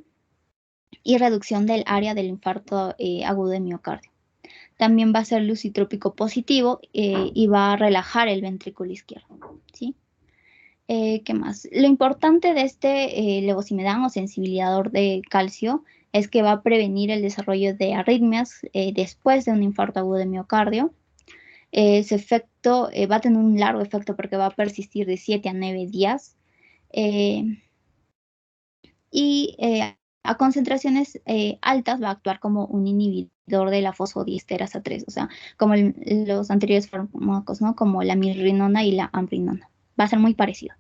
y reducción del área del infarto agudo de miocardio. También va a ser lucitrópico positivo y va a relajar el ventrículo izquierdo, ¿sí? ¿Qué más? Lo importante de este levosimedan o sensibilizador de calcio es que va a prevenir el desarrollo de arritmias después de un infarto agudo de miocardio. Ese efecto va a tener un largo efecto porque va a persistir de 7 a 9 días. Y a concentraciones altas va a actuar como un inhibidor de la fosfodiesterasa 3, o sea, como los anteriores fármacos, ¿no? Como la mirrinona y la amrinona. Va a ser muy parecido.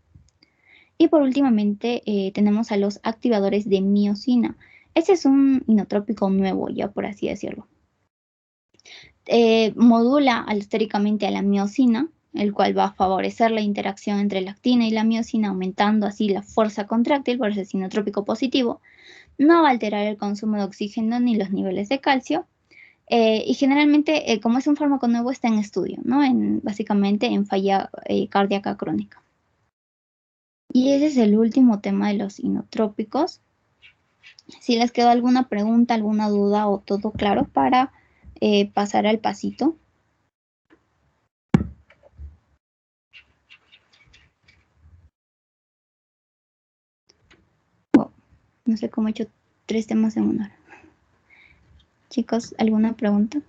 Y por últimamente tenemos a los activadores de miosina. Este es un inotrópico nuevo, ya por así decirlo. Modula alostéricamente a la miosina, el cual va a favorecer la interacción entre la actina y la miosina, aumentando así la fuerza contráctil, por eso es inotrópico positivo. No va a alterar el consumo de oxígeno ni los niveles de calcio. Y generalmente, como es un fármaco nuevo, está en estudio, ¿no? Básicamente en falla cardíaca crónica. Y ese es el último tema de los inotrópicos. Si les quedó alguna pregunta, alguna duda o todo claro para pasar al pasito. Wow, no sé cómo he hecho 3 temas en una hora. Chicos, ¿alguna pregunta?